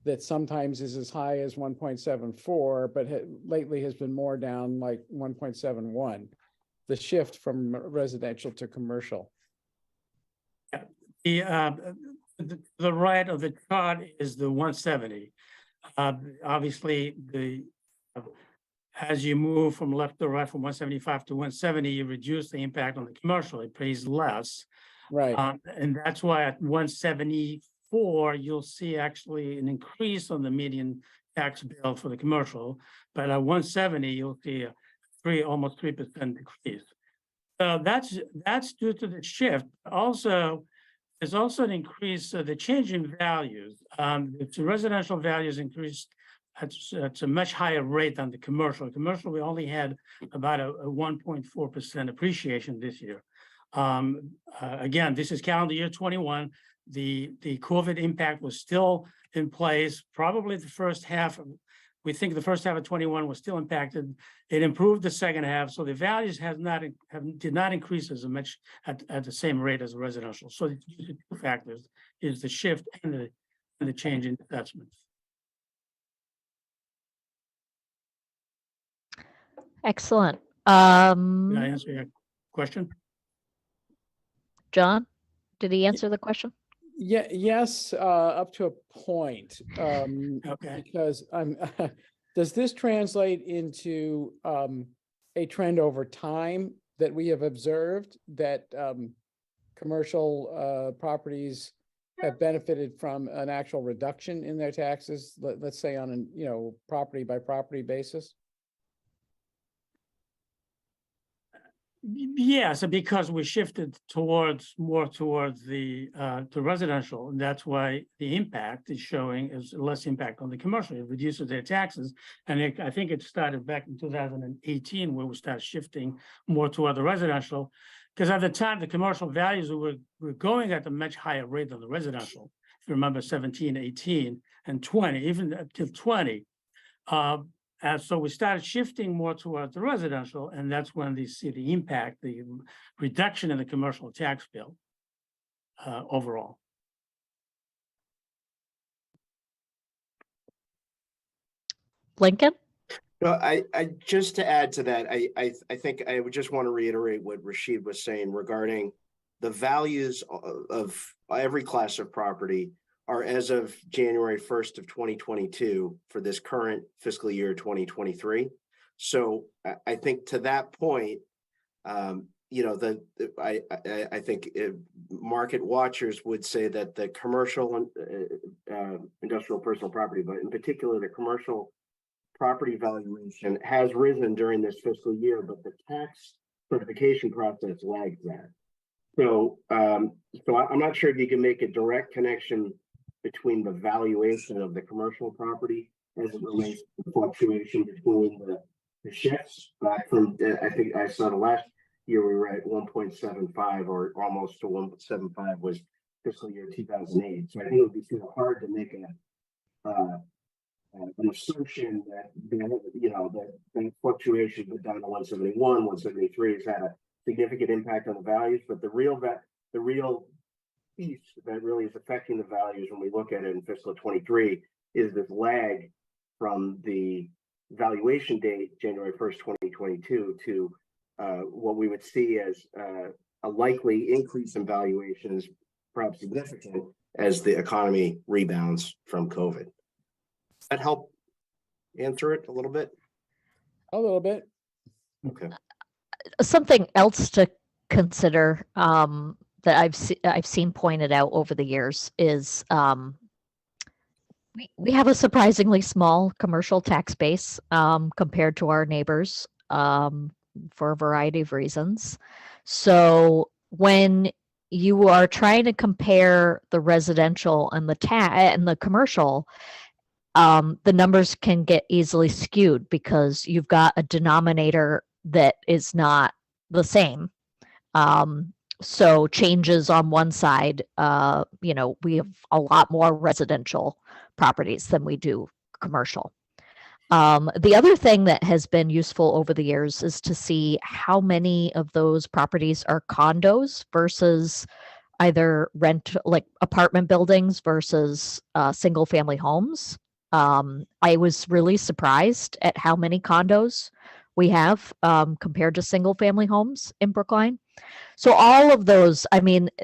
that sometimes is as high as 1.74, but lately has been more down, like 1.71, the shift from residential to commercial. The right of the chart is the 170. Obviously, as you move from left to right from 175 to 170, you reduce the impact on the commercial. It pays less. Right. And that's why at 174, you'll see actually an increase on the median tax bill for the commercial. But at 170, you'll see almost 3% decrease. So that's due to the shift. Also, there's also an increase, the change in values. The residential values increased at a much higher rate than the commercial. Commercial, we only had about a 1.4% appreciation this year. Again, this is calendar year 21. The COVID impact was still in place. Probably the first half We think the first half of 21 was still impacted. It improved the second half, so the values did not increase as much at the same rate as the residential. So the two factors is the shift and the change in investments. Excellent. Did I answer your question? John, did he answer the question? Yeah, yes, up to a point. Okay. Because does this translate into a trend over time that we have observed that commercial properties have benefited from an actual reduction in their taxes, let's say on an, property by property basis? Yes, and because we shifted more towards the residential, and that's why the impact is showing is less impact on the commercial. It reduces their taxes, and I think it started back in 2018 where we started shifting more toward the residential, because at the time the commercial values were going at a much higher rate than the residential. If you remember 17, 18, and 20, even up to 20. And so we started shifting more towards the residential, and that's when they see the impact, the reduction in the commercial tax bill overall. Lincoln? No, I just to add to that, I think I would just want to reiterate what Rashid was saying regarding the values of every class of property are as of January 1st of 2022 for this current fiscal year 2023. So I think to that point, I think market watchers would say that the commercial and industrial personal property, but in particular the commercial property valuation has risen during this fiscal year, but the tax certification process lags that. So, I'm not sure if you can make a direct connection between the valuation of the commercial property as it relates to the fluctuation between the shifts back from, I think I saw the last year we were at 1.75 or almost to 1.75 was fiscal year 2008. So I think it would be sort of hard to make an assumption that that fluctuation down to 171, 173 has had a significant impact on the values, but the real piece that really is affecting the values when we look at it in fiscal 23 is this lag from the valuation date, January 1st, 2022 to what we would see as a likely increase in valuations, perhaps significant as the economy rebounds from COVID. Does that help answer it a little bit? A little bit. Okay. Something else to consider that I've seen pointed out over the years is we have a surprisingly small commercial tax base compared to our neighbors for a variety of reasons. So when you are trying to compare the residential and the commercial, the numbers can get easily skewed because you've got a denominator that is not the same. So changes on one side, we have a lot more residential properties than we do commercial. The other thing that has been useful over the years is to see how many of those properties are condos versus either like apartment buildings versus single family homes. I was really surprised at how many condos we have compared to single family homes in Brookline. So all of those,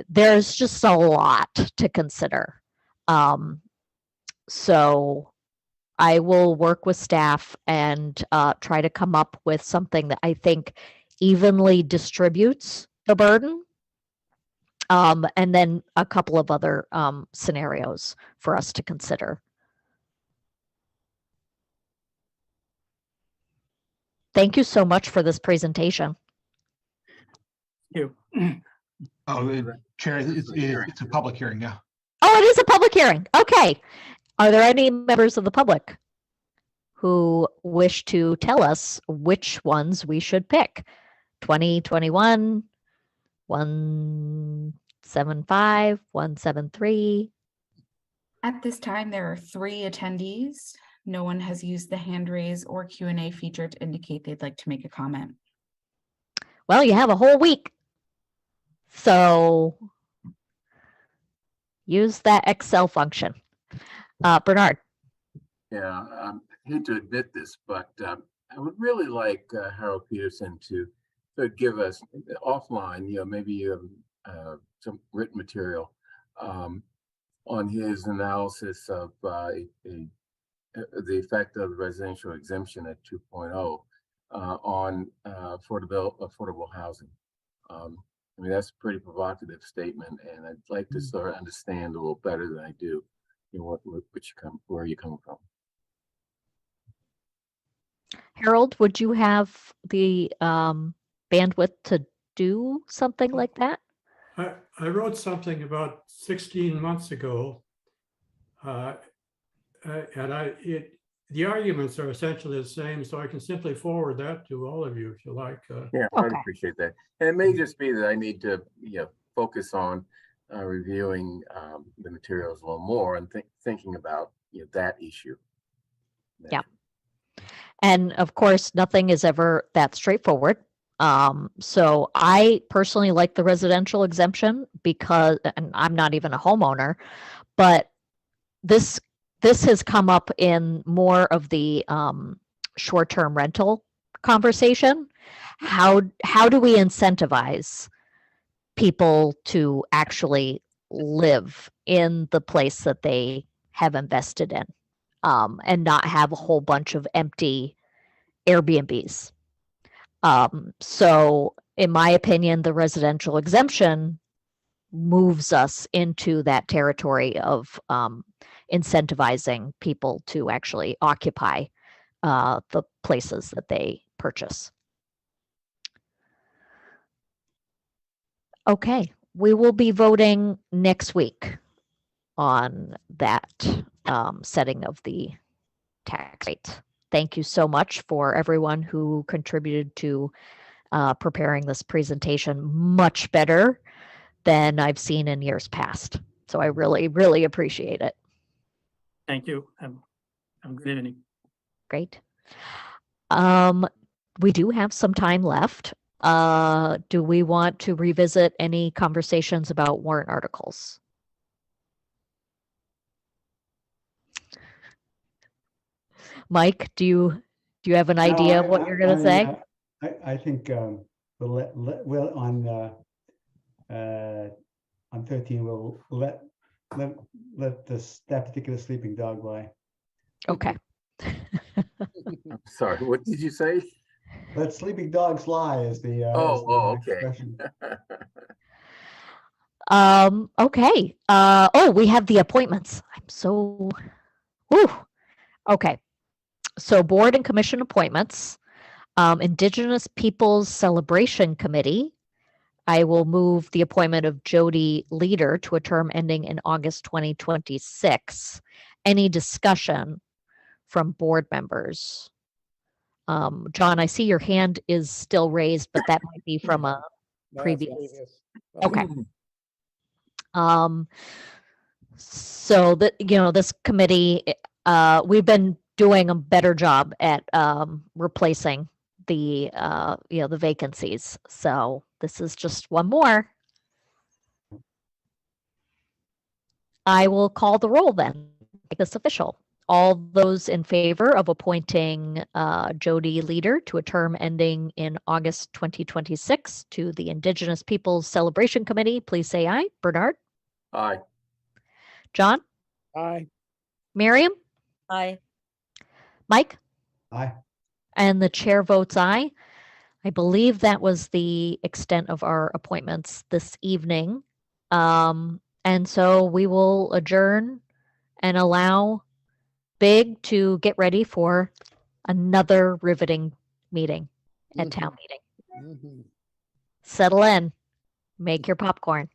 there's just a lot to consider. So I will work with staff and try to come up with something that I think evenly distributes the burden. And then a couple of other scenarios for us to consider. Thank you so much for this presentation. Thank you. Chair, it's a public hearing now. Oh, it is a public hearing. Okay. Are there any members of the public who wish to tell us which ones we should pick? 2021, 175, 173. At this time, there are 3 attendees. No one has used the hand raise or Q&A feature to indicate they'd like to make a comment. Well, you have a whole week. So use that Excel function. Bernard. Yeah, hate to admit this, but I would really like Harold Peterson to give us offline, maybe you have some written material on his analysis of the effect of the residential exemption at 2.0 on affordable housing. I mean, that's a pretty provocative statement, and I'd like to sort of understand a little better than I do, where you come from. Harold, would you have the bandwidth to do something like that? I wrote something about 16 months ago, and the arguments are essentially the same, so I can simply forward that to all of you if you like. Yeah, I'd appreciate that. And it may just be that I need to, focus on reviewing the materials a little more and thinking about that issue. Yeah. And of course, nothing is ever that straightforward. So I personally like the residential exemption because, and I'm not even a homeowner, but this has come up in more of the short-term rental conversation. How do we incentivize people to actually live in the place that they have invested in, and not have a whole bunch of empty Airbnbs? So in my opinion, the residential exemption moves us into that territory of incentivizing people to actually occupy the places that they purchase. Okay, we will be voting next week on that setting of the tax rate. Thank you so much for everyone who contributed to preparing this presentation much better than I've seen in years past. So I really, really appreciate it. Thank you. Have a good evening. Great. We do have some time left. Do we want to revisit any conversations about warrant articles? Mike, do you have an idea of what you're going to say? I think we'll on 13 we'll let that particular sleeping dog lie. Okay. I'm sorry, what did you say? Let sleeping dogs lie is the okay. expression. Okay. We have the appointments. I'm so, okay. So board and commission appointments, Indigenous Peoples Celebration Committee. I will move the appointment of Jody Leader to a term ending in August 2026. Any discussion from board members? John, I see your hand is still raised, but that might be from a previous. Okay. So that, this committee, we've been doing a better job at replacing the the vacancies. So this is just one more. I will call the roll then, make this official. All those in favor of appointing Jody Leader to a term ending in August 2026 to the Indigenous Peoples Celebration Committee, please say aye. Bernard? Aye. John? Aye. Miriam? Aye. Mike? Aye. And the chair votes aye. I believe that was the extent of our appointments this evening. And so we will adjourn and allow Big to get ready for another riveting meeting at town meeting. Settle in, make your popcorn.